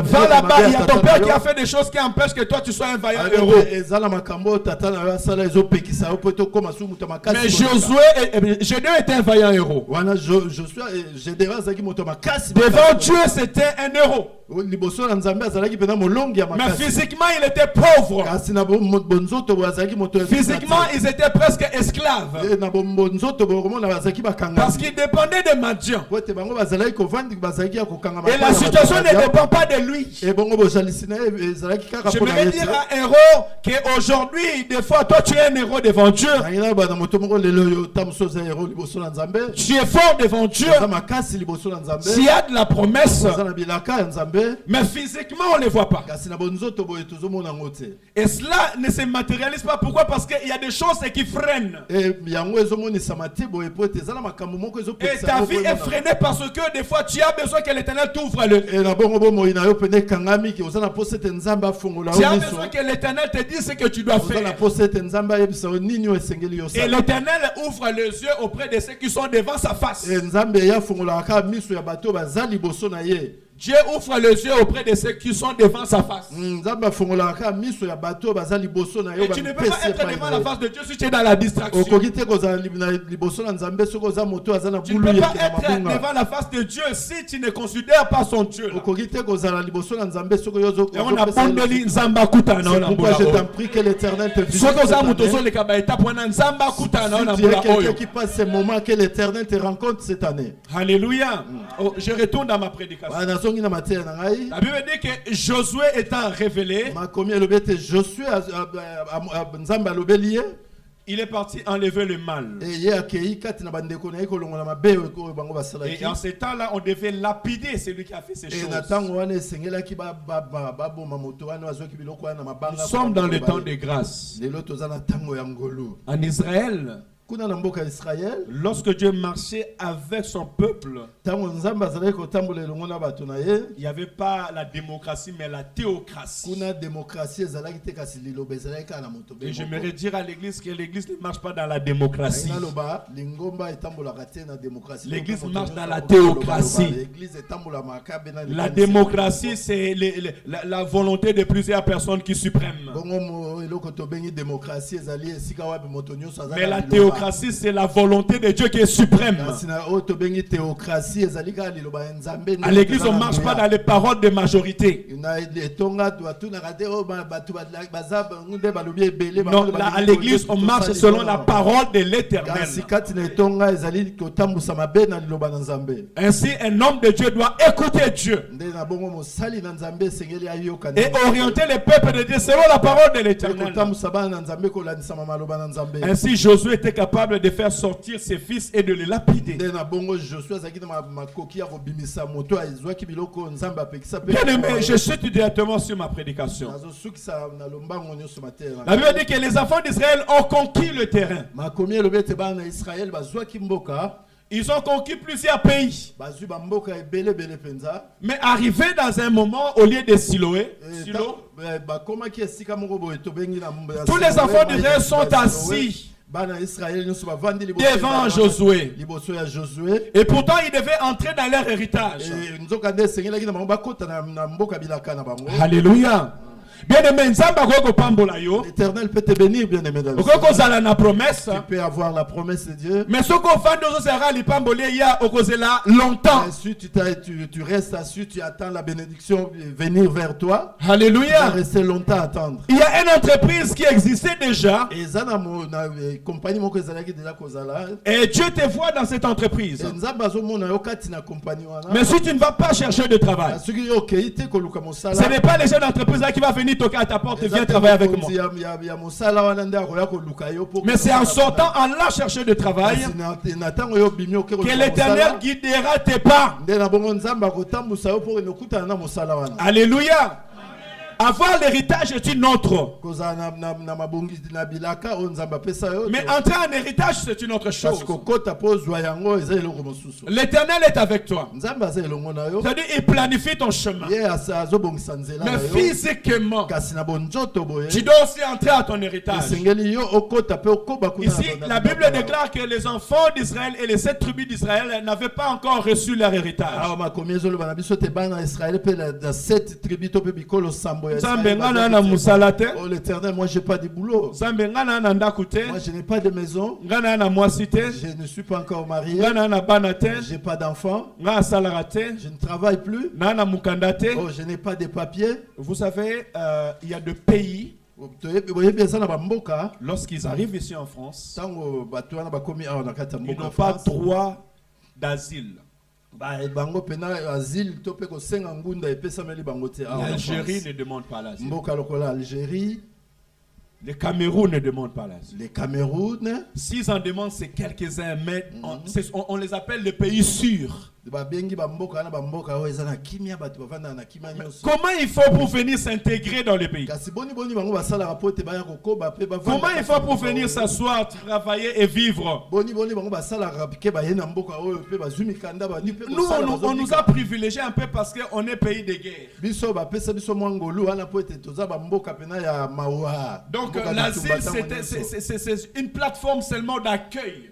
Va là-bas, il y a ton père qui a fait des choses qui empêchent que toi tu sois un vaillant héros. Mais Gédéon était un vaillant héros. Devant Dieu, c'était un héros. Mais physiquement, il était pauvre. Physiquement, ils étaient presque esclaves. Parce qu'ils dépendaient de Madian. Et la situation ne dépend pas de lui. Je vais dire à un héros qu'aujourd'hui, des fois, toi, tu es un héros devant Dieu. Tu es fort devant Dieu. S'il y a de la promesse, mais physiquement on ne les voit pas. Et cela ne se matérialise pas. Pourquoi? Parce qu'il y a des choses qui freinent. Et ta vie est freinée parce que des fois tu as besoin que l'Éternel t'ouvre le. Tu as besoin que l'Éternel te dise ce que tu dois faire. Et l'Éternel ouvre les yeux auprès de ceux qui sont devant sa face. Dieu ouvre les yeux auprès de ceux qui sont devant sa face. Et tu ne peux pas être devant la face de Dieu si tu es dans la distraction. Tu ne peux pas être devant la face de Dieu si tu ne considères pas son Dieu. Et on a pondé Nzamba Kuta. C'est pourquoi je t'en prie que l'Éternel te visite. Si tu es quelqu'un qui passe ce moment, que l'Éternel te rencontre cette année. Alléluia. Oh, je retourne dans ma prédication. La Bible dit que Josué étant révélé, il est parti enlever le mal. Et en ce temps-là, on devait lapider celui qui a fait ces choses. Nous sommes dans le temps de grâce. En Israël, lorsque Dieu marchait avec son peuple, il n'y avait pas la démocratie, mais la théocratie. Et j'aimerais dire à l'église que l'église ne marche pas dans la démocratie. L'église marche dans la théocratie. La démocratie, c'est la volonté de plusieurs personnes qui suppriment. Mais la théocratie, c'est la volonté de Dieu qui est suprême. À l'église, on ne marche pas dans les paroles de majorité. Non, là, à l'église, on marche selon la parole de l'Éternel. Ainsi, un homme de Dieu doit écouter Dieu et orienter les peuples de Dieu selon la parole de l'Éternel. Ainsi, Josué était capable de faire sortir ses fils et de les lapider. Bien aimé, je suis directement sur ma prédication. La Bible dit que les enfants d'Israël ont conquis le terrain. Ils ont conquis plusieurs pays. Mais arrivé dans un moment, au lieu de Siloé, tous les enfants d'Israël sont assis devant Josué. Et pourtant, ils devaient entrer dans leur héritage. Alléluia. Bien-aimé, l'Éternel peut te bénir, bien-aimé. Tu peux avoir la promesse de Dieu. Mais ce qu'on fait longtemps. Tu restes assis, tu attends la bénédiction venir vers toi. Alléluia. Tu vas rester longtemps à attendre. Il y a une entreprise qui existait déjà. Et Dieu te voit dans cette entreprise. Mais si tu ne vas pas chercher de travail, ce n'est pas les gens d'entreprise qui vont venir toquer à ta porte et viens travailler avec moi. Mais c'est en sortant, en allant chercher de travail, que l'Éternel guidera tes pas. Alléluia. Avoir l'héritage est une autre. Mais entrer en héritage, c'est une autre chose. L'Éternel est avec toi. C'est-à-dire, il planifie ton chemin. Mais physiquement, tu dois aussi entrer à ton héritage. Ici, la Bible déclare que les enfants d'Israël et les 7 tribus d'Israël n'avaient pas encore reçu leur héritage. Oh l'Éternel, moi j'ai pas de boulot. Moi je n'ai pas de maison. Je ne suis pas encore marié. J'ai pas d'enfant. Je ne travaille plus. Oh, je n'ai pas de papiers. Vous savez, il y a des pays, lorsqu'ils arrivent ici en France, ils n'ont pas droit d'asile. L'Algérie ne demande pas l'asile. Le Cameroun ne demande pas l'asile. S'ils en demandent, c'est quelques-uns, mais on les appelle les pays sûrs. Comment il faut pour venir s'intégrer dans le pays? Comment il faut pour venir s'asseoir, travailler et vivre? Nous, on nous a privilégiés un peu parce qu'on est pays de guerre. Donc l'asile, c'est une plateforme seulement d'accueil.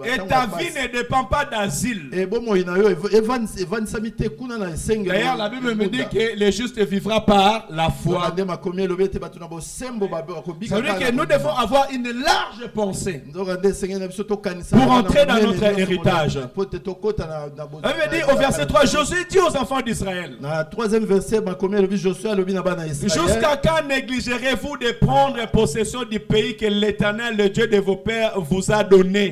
Et ta vie ne dépend pas d'asile. D'ailleurs, la Bible me dit que le juste vivra par la foi. Ça veut dire que nous devons avoir une large pensée pour entrer dans notre héritage. On veut dire au verset 3, Josué dit aux enfants d'Israël, jusqu'à quand négligerez-vous de prendre possession du pays que l'Éternel, le Dieu de vos pères, vous a donné?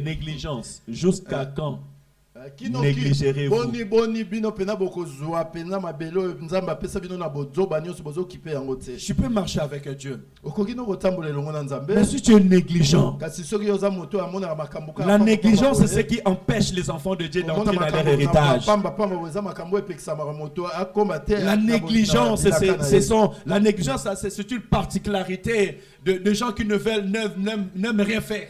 Négligence. Jusqu'à quand négligerez-vous? Tu peux marcher avec Dieu, mais si tu es négligent, la négligence c'est ce qui empêche les enfants de Dieu d'entrer dans leur héritage. La négligence, c'est une particularité de gens qui n'aiment rien faire.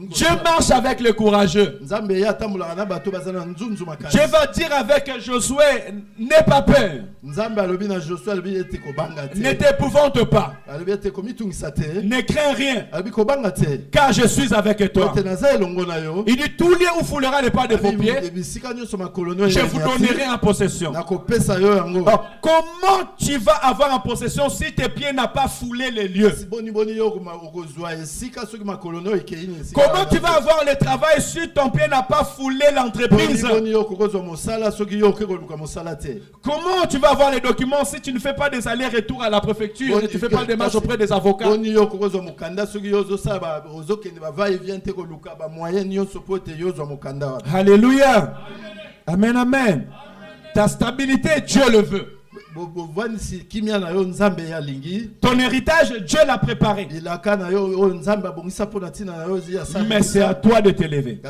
Dieu marche avec les courageux. Dieu va dire avec Josué, n'aie pas peur, ne t'épouvante pas, ne crains rien, car je suis avec toi. Il dit, tout lieu où foulera les pas de vos pieds, je vous donnerai en possession. Comment tu vas avoir en possession si tes pieds n'ont pas foulé les lieux? Comment tu vas avoir le travail si ton pied n'a pas foulé l'entreprise? Comment tu vas avoir les documents si tu ne fais pas des allers-retours à la préfecture et tu ne fais pas des démarches auprès des avocats? Alléluia. Amen, amen. Ta stabilité, Dieu le veut. Ton héritage, Dieu l'a préparé. Mais c'est à toi de t'élever.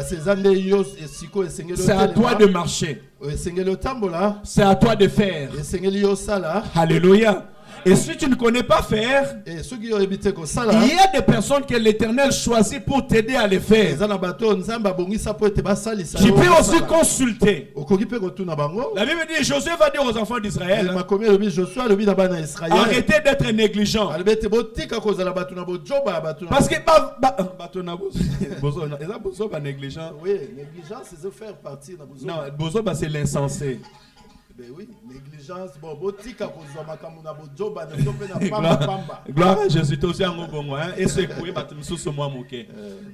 C'est à toi de marcher. C'est à toi de faire. Alléluia. Et si tu ne connais pas faire, il y a des personnes que l'Éternel choisit pour t'aider à les faire. Tu peux aussi consulter. La Bible dit, Josué va dire aux enfants d'Israël, arrêtez d'être négligents. Parce que c'est l'insensé. Ben oui, négligence, gloire à Jésus.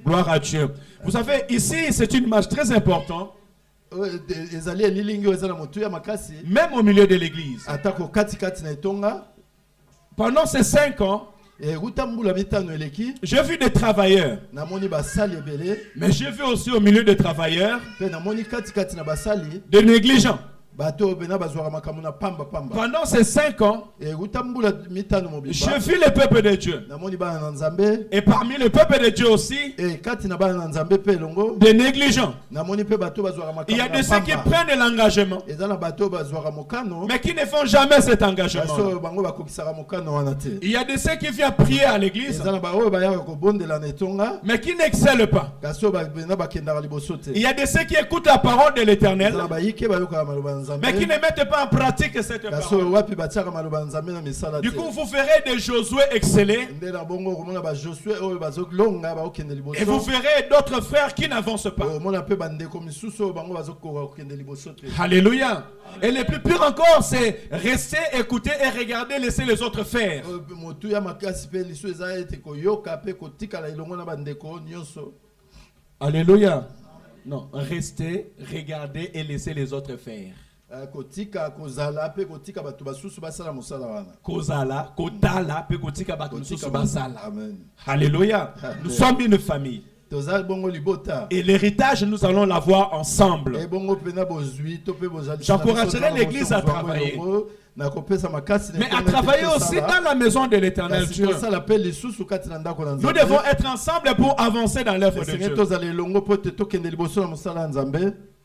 Gloire à Dieu. Vous savez, ici, c'est une image très importante. Même au milieu de l'église. Pendant ces 5 ans, j'ai vu des travailleurs, mais j'ai vu aussi au milieu des travailleurs des négligents. Pendant ces 5 ans, j'ai vu le peuple de Dieu. Et parmi le peuple de Dieu aussi, des négligents. Il y a de ceux qui prennent l'engagement, mais qui ne font jamais cet engagement. Il y a de ceux qui viennent prier à l'église, mais qui n'excellent pas. Il y a de ceux qui écoutent la parole de l'Éternel, mais qui ne mettent pas en pratique cette parole. Du coup, vous verrez des Josué exceller, et vous verrez d'autres frères qui n'avancent pas. Alléluia. Et le plus pire encore, c'est rester, écouter et regarder, laisser les autres faire. Alléluia. Non, rester, regarder et laisser les autres faire. Alléluia. Nous sommes une famille. Et l'héritage, nous allons l'avoir ensemble. J'encouragerai l'église à travailler, mais à travailler aussi dans la maison de l'Éternel Dieu. Nous devons être ensemble pour avancer dans l'œuvre de Dieu.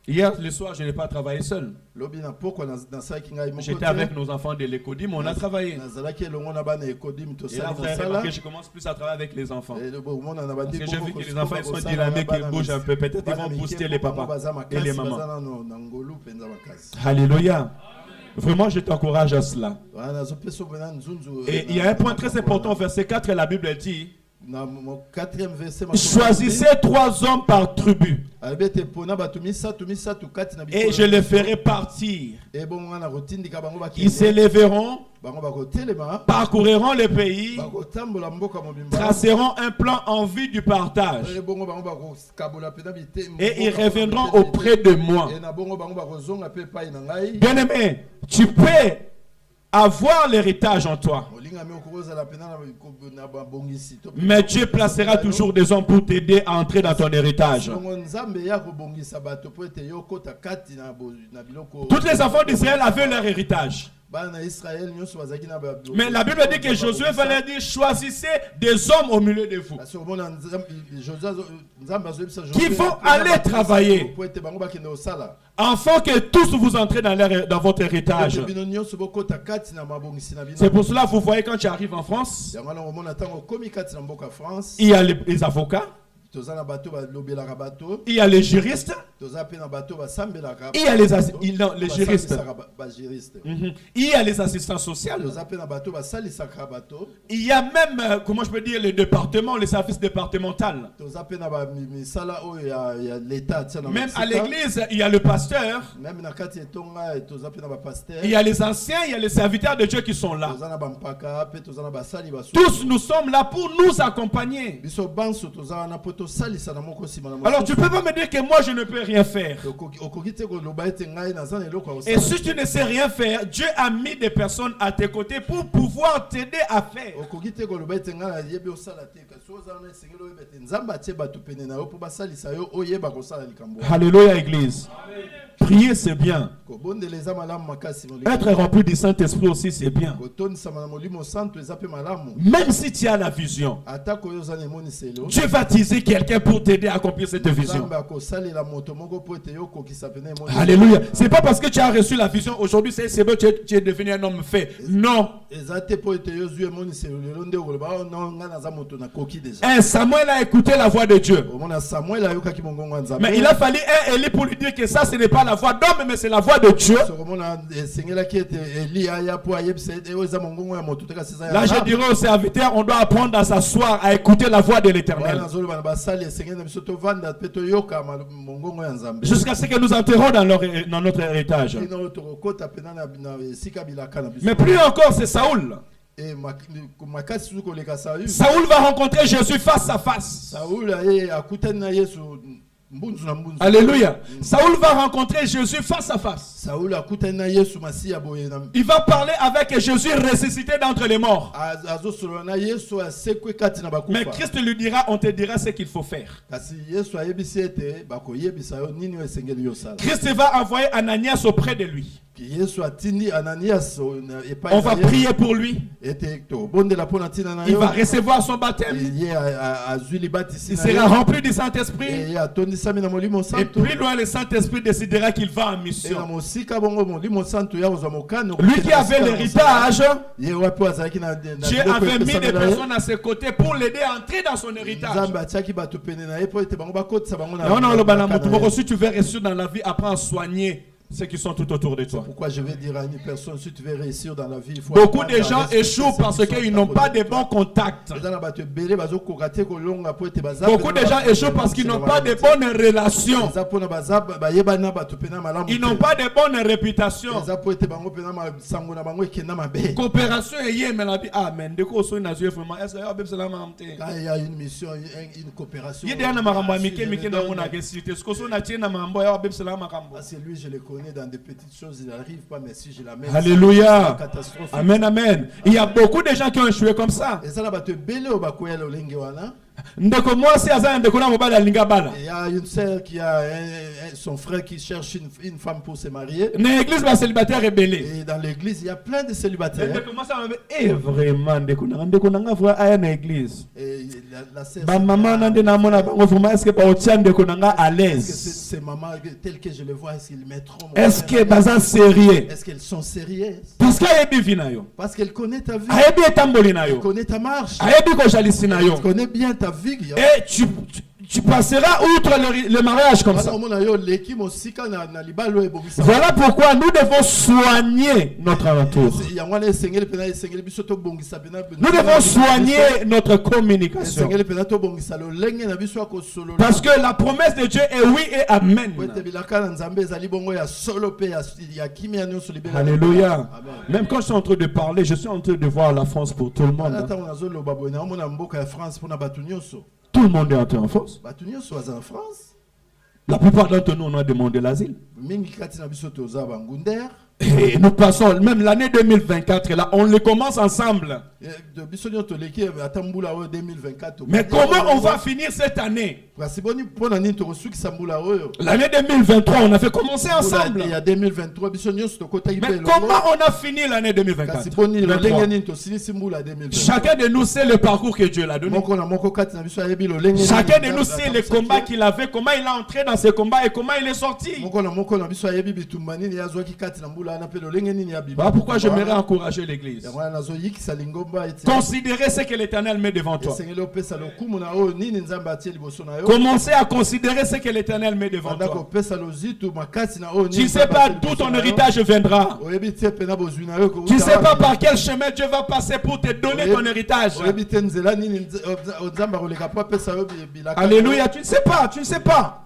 Hier le soir, je n'ai pas travaillé seul. J'étais avec nos enfants de l'Ecodim, on a travaillé. Et là, je commence plus à travailler avec les enfants. Parce que j'ai vu que les enfants ils sont dynamiques, ils bougent un peu. Peut-être ils vont booster les papas et les mamans. Alléluia. Vraiment, je t'encourage à cela. Et il y a un point très important, verset 4, la Bible dit: choisissez 3 hommes par tribu et je les ferai partir. Ils s'élèveront, parcourront le pays, traceront un plan en vue du partage et ils reviendront auprès de moi. Bien-aimé, tu peux avoir l'héritage en toi, mais Dieu placera toujours des hommes pour t'aider à entrer dans ton héritage. Tous les enfants d'Israël avaient leur héritage. Mais la Bible dit que Josué fallait dire: choisissez des hommes au milieu de vous qui vont aller travailler, afin que tous vous entrez dans votre héritage. C'est pour cela que vous voyez, quand tu arrives en France, il y a les avocats, il y a les juristes, il y a les juristes, il y a les assistants sociaux, il y a même, comment je peux dire, les départements, les services départementaux. Même à l'église, il y a le pasteur, il y a les anciens, il y a les serviteurs de Dieu qui sont là. Tous nous sommes là pour nous accompagner. Alors tu ne peux pas me dire que moi je ne peux rien faire. Et si tu ne sais rien faire, Dieu a mis des personnes à tes côtés pour pouvoir t'aider à faire. Alléluia, Église. Prier, c'est bien. Être rempli du Saint-Esprit aussi, c'est bien. Même si tu as la vision, Dieu va utiliser quelqu'un pour t'aider à accomplir cette vision. Alléluia. C'est pas parce que tu as reçu la vision aujourd'hui, c'est bon, tu es devenu un homme fait. Non. Samuel a écouté la voix de Dieu. Mais il a fallu un Élie pour lui dire que ça, ce n'est pas la voix d'homme, mais c'est la voix de Dieu. Là, je dirais aux serviteurs, on doit apprendre à s'asseoir, à écouter la voix de l'Éternel. Jusqu'à ce que nous enterrons dans notre héritage. Mais plus encore, c'est Saoul. Saoul va rencontrer Jésus face à face. Alléluia. Saoul va rencontrer Jésus face à face. Il va parler avec Jésus ressuscité d'entre les morts. Mais Christ lui dira: on te dira ce qu'il faut faire. Christ va envoyer Ananias auprès de lui. On va prier pour lui. Il va recevoir son baptême. Il sera rempli du Saint-Esprit. Et plus loin, le Saint-Esprit décidera qu'il va en mission. Lui qui avait l'héritage, Dieu avait mis des personnes à ses côtés pour l'aider à entrer dans son héritage. Si tu veux réussir dans la vie, apprends à soigner ceux qui sont tout autour de toi. Pourquoi je vais dire à une personne, si tu veux réussir dans la vie, il faut beaucoup de gens échouent parce qu'ils n'ont pas de bons contacts. Beaucoup de gens échouent parce qu'ils n'ont pas de bonnes relations. Ils n'ont pas de bonne réputation. Coopération et yé, mais la dit amen. Quand il y a une mission, une coopération. C'est lui, je le connais dans des petites choses, il n'arrive pas, mais si je la mets. Alléluia. Amen, amen. Il y a beaucoup de gens qui ont échoué comme ça. Il y a une sœur qui a son frère qui cherche une femme pour se marier. Et dans l'église, il y a plein de célibataires. Et vraiment, La sœur, est-ce que à l'aise? ces mamans telles que je les vois, est-ce qu'ils mettront? Est-ce que sérieux? Est-ce qu'elles sont sérieuses? Parce qu'elle connaît ta vie. Elle connaît ta marche. Elle connaît bien ta vie. Et tu passeras outre le mariage comme ça. Voilà pourquoi nous devons soigner notre entourage. Nous devons soigner notre communication. Parce que la promesse de Dieu est oui et amen. Alléluia. Même quand je suis en train de parler, je suis en train de voir la France pour tout le monde. Tout le monde est entré en France. La plupart d'entre nous, on a demandé l'asile. Et nous passons, même l'année 2024, là, on le commence ensemble. Mais comment on va finir cette année? L'année 2023, on a fait commencer ensemble. Mais comment on a fini l'année 2024? Chacun de nous sait le parcours que Dieu l'a donné. Chacun de nous sait les combats qu'il avait, comment il a entré dans ces combats et comment il est sorti. Voilà pourquoi j'aimerais encourager l'église. Considérez ce que l'Éternel met devant toi. Commencez à considérer ce que l'Éternel met devant toi. Tu ne sais pas d'où ton héritage viendra. Tu ne sais pas par quel chemin Dieu va passer pour te donner ton héritage. Alléluia, tu ne sais pas, tu ne sais pas.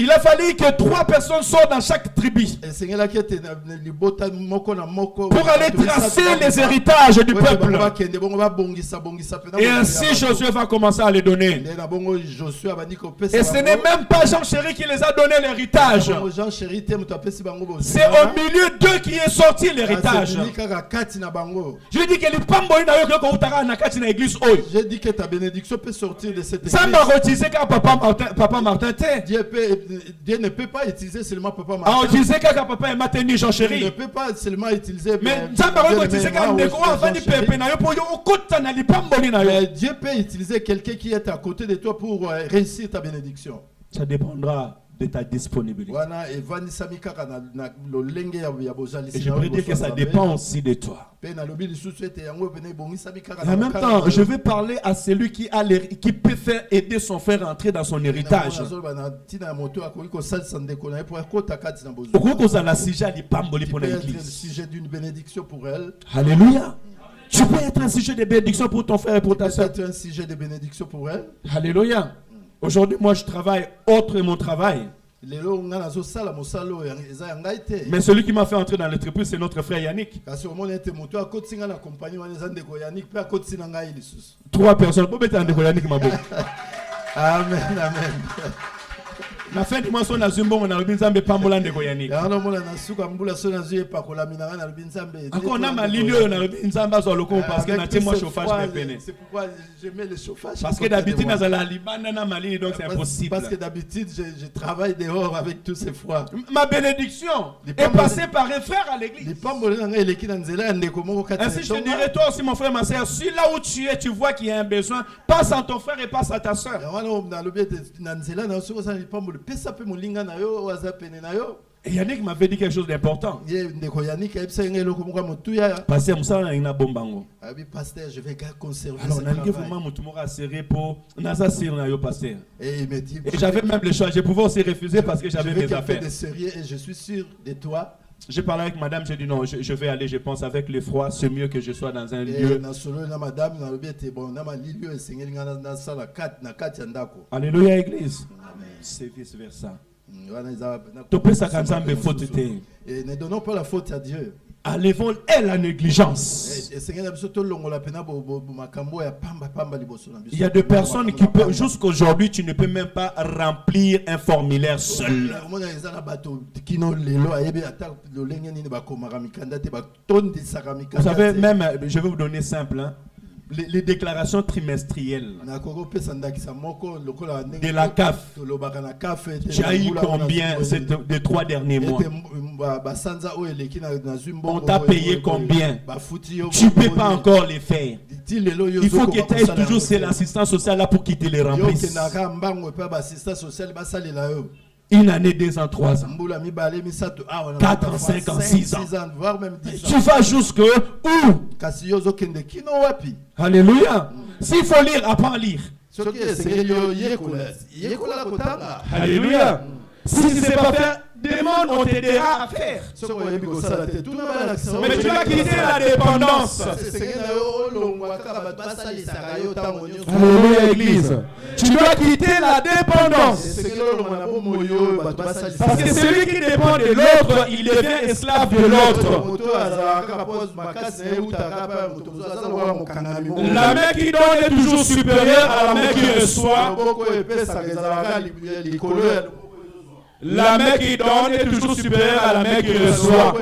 Il a fallu que 3 personnes sortent dans chaque tribu pour aller tracer les héritages du peuple. Et ainsi Josué va commencer à les donner. Et ce n'est même pas Jean Chéri qui les a donné l'héritage. C'est au milieu d'eux qui est sorti l'héritage. Je dis que j'ai dit que ta bénédiction peut sortir de cette église. Ça m'a retisé quand Papa Martin était. Dieu ne peut pas utiliser seulement Papa Martin. Il ne peut pas seulement utiliser. Mais Dieu peut utiliser quelqu'un qui est à côté de toi pour réussir ta bénédiction. Ça dépendra de ta disponibilité. Et je voudrais dire que ça dépend aussi de toi. En même temps, je vais parler à celui qui peut faire aider son frère à entrer dans son héritage. Sujet d'une bénédiction pour elle. Alléluia. Tu peux être un sujet de bénédiction pour ton frère et pour ta soeur. Tu peux être un sujet de bénédiction pour elle. Alléluia. Aujourd'hui, moi, je travaille autre de mon travail. Mais celui qui m'a fait entrer dans l'entreprise, c'est notre frère Yannick. 3 personnes. Amen, amen. La fin du mois, on a Zumbo, on a Rubinzambe Pambola de Goyanik. Encore on a ma ligne, on a Rubinzamba sur le coup parce que n'a moi chauffage péné. C'est pourquoi je mets le chauffage. Parce que d'habitude, on a la Libane dans ma ligne, donc c'est impossible. Parce que d'habitude, je travaille dehors avec tous ces froids. Ma bénédiction est passée par un frère à l'église. Ainsi, je te dirais, toi aussi, mon frère, ma soeur, si là où tu es, tu vois qu'il y a un besoin, passe à ton frère et passe à ta soeur. Et Yannick m'avait dit quelque chose d'important. Pasteur, je vais conserver. Alors, et j'avais même le choix. Je pouvais aussi refuser parce que j'avais mes affaires. Et je suis sûr de toi. J'ai parlé avec madame, j'ai dit non, je vais aller, je pense, avec le froid, c'est mieux que je sois dans un lieu. Alléluia, église. C'est vice versa. Et ne donnons pas la faute à Dieu. Enlevons la négligence. Il y a des personnes qui peuvent, jusqu'aujourd'hui, tu ne peux même pas remplir un formulaire seul. Vous savez, même, je vais vous donner simple. Hein. les déclarations trimestrielles de la CAF. Tu as eu combien des 3 derniers mois? On t'a payé combien? Tu ne peux pas encore les faire. Il faut que tu aies toujours l'assistance sociale là pour qu'ils te les remplissent. 1 année, 2 ans, 3 ans, 4 ans, 5 ans, 6 ans. Tu vas jusque où? Alléluia. S'il faut lire, apprends à lire. Alléluia. Si tu ne sais pas faire, demande, on t'aidera à faire. Mais tu vas quitter la dépendance. Alléluia, Église. Tu dois quitter la dépendance. Parce que celui qui dépend de l'autre, il devient esclave de l'autre. La main qui donne est toujours supérieure à la main qui reçoit. La main qui donne est toujours supérieure à la main qui reçoit.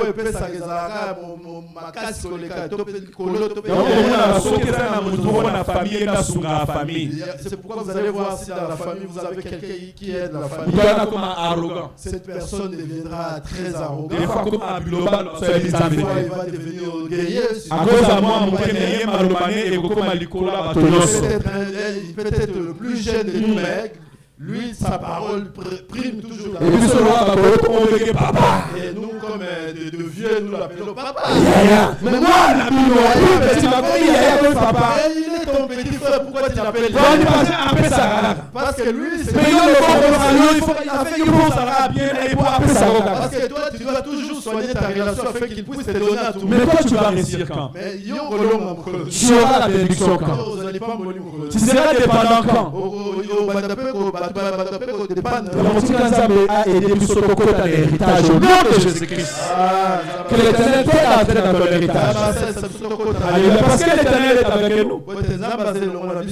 C'est pourquoi vous allez voir si dans la famille vous avez quelqu'un qui aide la famille. Cette personne deviendra très arrogante. Il va devenir orgueilleux. Peut-être le plus jeune de nous, mais lui, sa parole prime toujours. Et nous, comme de vieux, nous l'appelons papa. Mais moi, il est ton petit frère, pourquoi tu l'appelles? Parce que lui, c'est parce que toi, tu dois toujours soigner ta relation afin qu'il puisse te donner à tout. Mais toi, tu vas réussir quand? Tu auras la bénédiction quand? Tu seras dépendant quand? A aidé tout ce côté à l'héritage au nom de Jésus-Christ. Que l'Éternel t'aide à entrer dans ton héritage. Parce que l'Éternel est avec nous.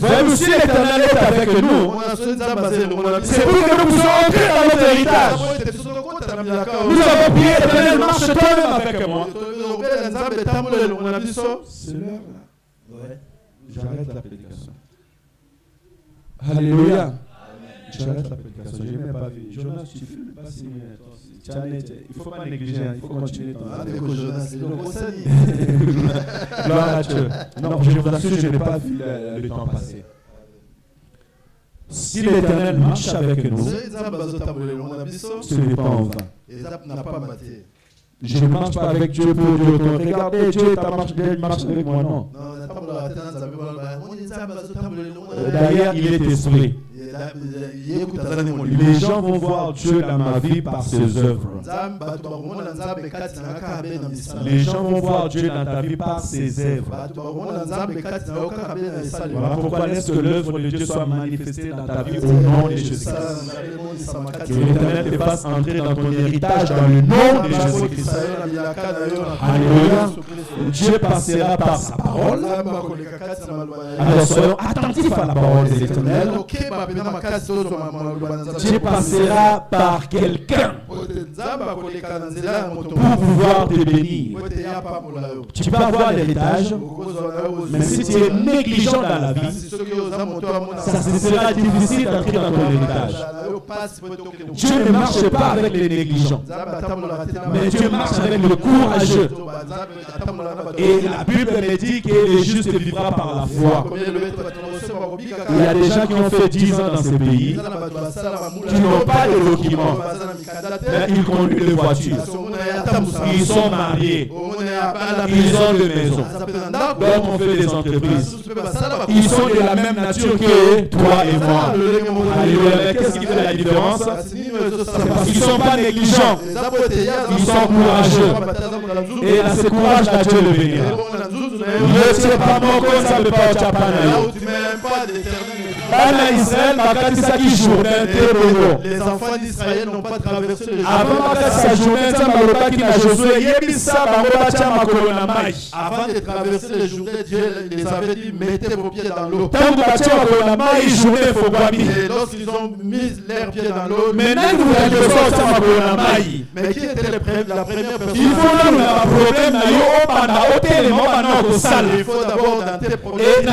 Même si l'Éternel est avec nous, c'est pour que nous puissions entrer dans notre héritage. Nous avons prié, l'Éternel marche toi-même avec moi. C'est l'heure là. Ouais. J'arrête la prédication. Alléluia. J'arrête la prédication, je n'ai pas vu. Jonas, tu filmes pas si. Il ne faut pas négliger, il faut continuer. Non, je vous assure, je n'ai pas vu le temps passer. Si l'Éternel marche avec nous, ce n'est pas en vain. Je ne marche pas avec Dieu pour dire regardez Dieu, il marche avec moi, non. D'ailleurs, il est esprit. Les gens vont voir Dieu dans ma vie par ses œuvres. Les gens vont voir Dieu dans ta vie par ses œuvres. Voilà pourquoi laisse que l'œuvre de Dieu soit manifestée dans ta vie au nom de Jésus-Christ. Que l'Éternel te fasse entrer dans ton héritage dans le nom de Jésus-Christ. Alléluia. Dieu passera par sa parole. Alors soyons attentifs à la parole de l'Éternel. Dieu passera par quelqu'un pour pouvoir te bénir. Tu vas avoir l'héritage, mais si tu es négligent dans la vie, ça sera difficile d'entrer dans ton héritage. Dieu ne marche pas avec les négligents, mais Dieu marche avec le courageux. Et la Bible me dit que le juste vivra par la foi. Il y a des gens qui ont fait 10 ans dans ce pays, qui n'ont pas de documents, mais ils conduisent des voitures. Ils sont mariés, ils ont des maisons, donc on fait des entreprises. Ils sont de la même nature que toi et moi. Alléluia. Qu'est-ce qui fait la différence? C'est parce qu'ils ne sont pas négligents, ils sont courageux. Et là, ce courage-là, Dieu le bénira. Ne sais pas mon corps, ça ne peut pas au Chapanaï. Les enfants d'Israël n'ont pas traversé le Jourdain. Avant de traverser le Jourdain, Dieu les avait dit mettez vos pieds dans l'eau. Et lorsqu'ils ont mis leurs pieds dans l'eau, mais qui était la première personne? Il faut d'abord dans tes projets. Et dans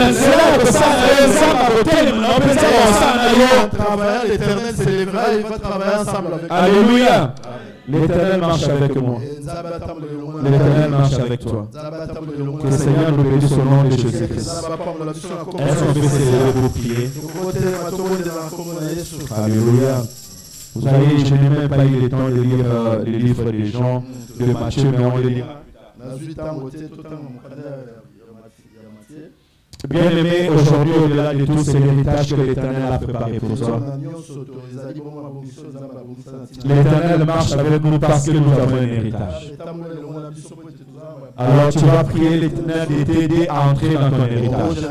en travaillant, l'Éternel s'élèvera et il va travailler ensemble avec toi. Alléluia. L'Éternel marche avec moi. L'Éternel marche avec toi. Que le Seigneur nous bénisse au nom de Jésus-Christ. Est-ce qu'on peut s'élever pour prier? Alléluia. Vous savez, je n'ai même pas eu le temps de lire les livres des gens de Matthieu, mais on les lit. Bien aimé, aujourd'hui, au-delà de tout, c'est l'héritage que l'Éternel a préparé pour toi. L'Éternel marche avec nous parce que nous avons un héritage. Alors tu vas prier l'Éternel de t'aider à entrer dans ton héritage.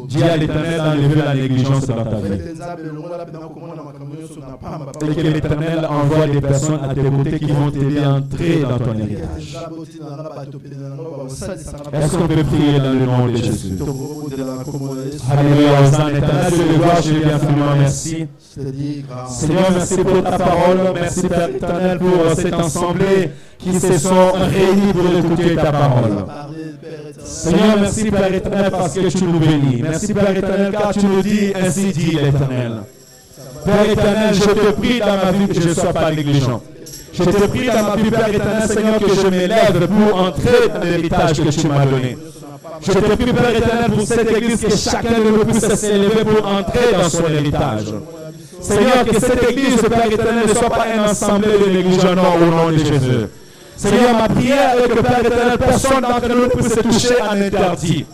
Dis à l'Éternel d'enlever la négligence dans ta vie. Et que l'Éternel envoie des personnes à tes côtés qui vont t'aider à entrer dans ton héritage. Est-ce qu'on peut prier dans le nom de Jésus? Alléluia, Hosanna, Éternel, je le vois, je lui infiniment merci. Seigneur, merci pour ta parole. Merci Père éternel pour cette assemblée qui se sont réunis pour écouter ta parole. Seigneur, merci Père éternel parce que tu nous bénis. Merci Père éternel car tu nous dis, ainsi dit l'Éternel. Père éternel, je te prie dans ma vie que je ne sois pas négligent. Je te prie dans ma vie, Père éternel, Seigneur, que je m'élève pour entrer dans l'héritage que tu m'as donné. Je te prie, Père éternel, pour cette église, que chacun de nous puisse s'élever pour entrer dans son héritage. Seigneur, que cette église, Père éternel, ne soit pas un ensemble de négligents au nom de Jésus. Seigneur, ma prière est que, Père éternel, personne d'entre nous ne puisse se toucher en interdit.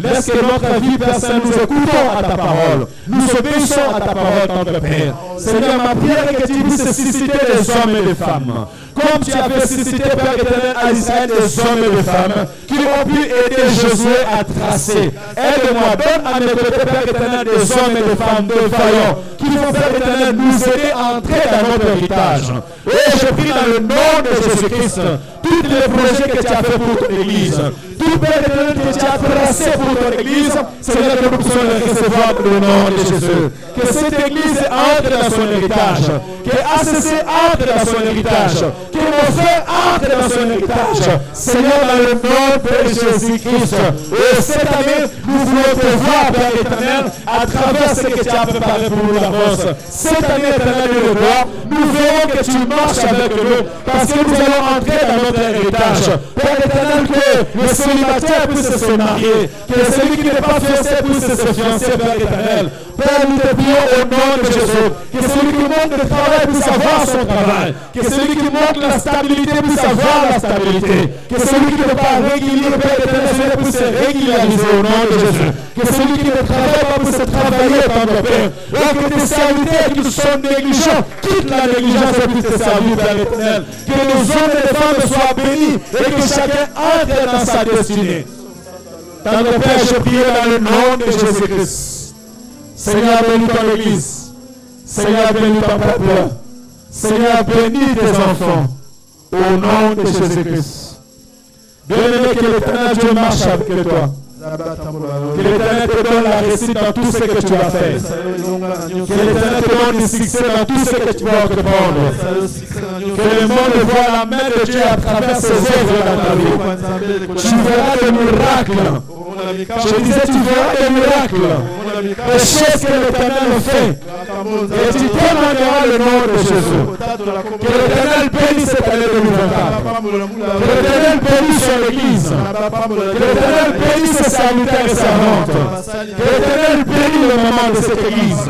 Laisse que notre vie, Père Saint, nous écoutons à ta parole. Nous obéissons à ta parole, notre Père. Seigneur, ma prière est que tu puisses susciter des hommes et des femmes. Comme tu avais suscité, Père éternel, à Israël des hommes et des femmes qui ont pu aider Josué à tracer. Aide-moi, donne à mes côtés, Père éternel, des hommes et des femmes, des vaillants, qui vont, Père éternel, nous aider à entrer dans notre héritage. Et je prie dans le nom de Jésus-Christ, tous les projets que tu as fait pour ton Église, tout Père éternel que tu as tracé pour ton Église, Seigneur, que nous puissions les recevoir dans le nom de Jésus. Que cette Église entre dans son héritage, que ACC entre dans son héritage, que nos frères entrent dans son héritage. Seigneur, dans le nom de Jésus-Christ. Et cette année, nous voulons te voir, Père éternel, à travers ce que tu as préparé pour nous d'avance. Cette année, éternel, nous verrons que tu marches avec nous, parce que nous allons entrer dans notre héritage. Père éternel, que le célibataire puisse se marier, que celui qui n'est pas fiancé puisse se fiancer, Père éternel. Père, nous te prions au nom de Jésus, que celui qui manque de travail puisse avoir son travail, que celui qui manque la stabilité puisse avoir la stabilité, que celui qui n'est pas régulier, Père éternel, puisse se régulariser au nom de Jésus, que celui qui ne travaille pas puisse travailler, Tendre Père, et que tes serviteurs qui sont négligents quittent la négligence et puissent te servir, Père éternel, que nos hommes et les femmes soient bénis et que chacun entre dans sa destinée. Tendre Père, je prie dans le nom de Jésus-Christ. Seigneur, bénis ton Église. Seigneur, bénis ton peuple. Seigneur, bénis tes enfants. Au nom de Jésus-Christ. Bien-aimé, que l'Éternel Dieu marche avec toi. Que l'Éternel te donne la réussite dans tout ce que tu vas faire. Que l'Éternel te donne le succès dans tout ce que tu vas entreprendre. Que le monde voit la main de Dieu à travers ses œuvres dans ta vie. Tu verras des miracles. Je disais, tu verras des miracles. Des choses que l'Éternel fait. Et tu témoigneras le nom de Jésus. Que l'Éternel bénisse cette année 2024. Que l'Éternel bénisse son Église. Que l'Éternel bénisse ses serviteurs et servantes. Que l'Éternel bénisse le moment de cette Église.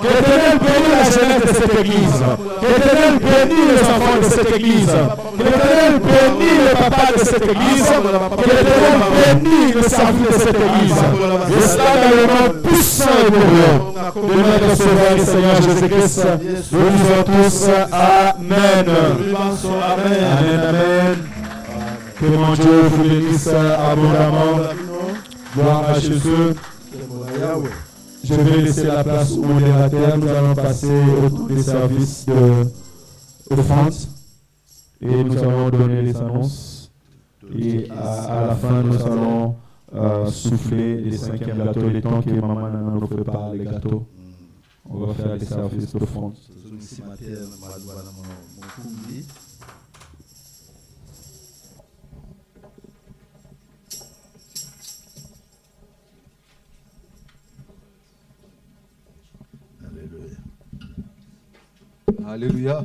Que l'Éternel bénisse la jeunesse de cette Église. Que l'Éternel bénisse les enfants de cette Église. Que l'Éternel bénisse le papa de cette Église. Que l'Éternel bénisse le serviteur de cette Église. Et cela dans le nom puissant et glorieux de notre Sauveur et Seigneur Jésus-Christ. Nous disons tous Amen. Amen, Amen. Que mon Dieu vous bénisse abondamment. Gloire à Jésus. Je vais laisser la place au modérateur. Nous allons passer au services d'offrande. Et nous allons donner les annonces. Et à la fin, nous allons souffler les 5e gâteaux. Les temps que maman nous prépare les gâteaux. On va faire les services d'offrande. Alléluia.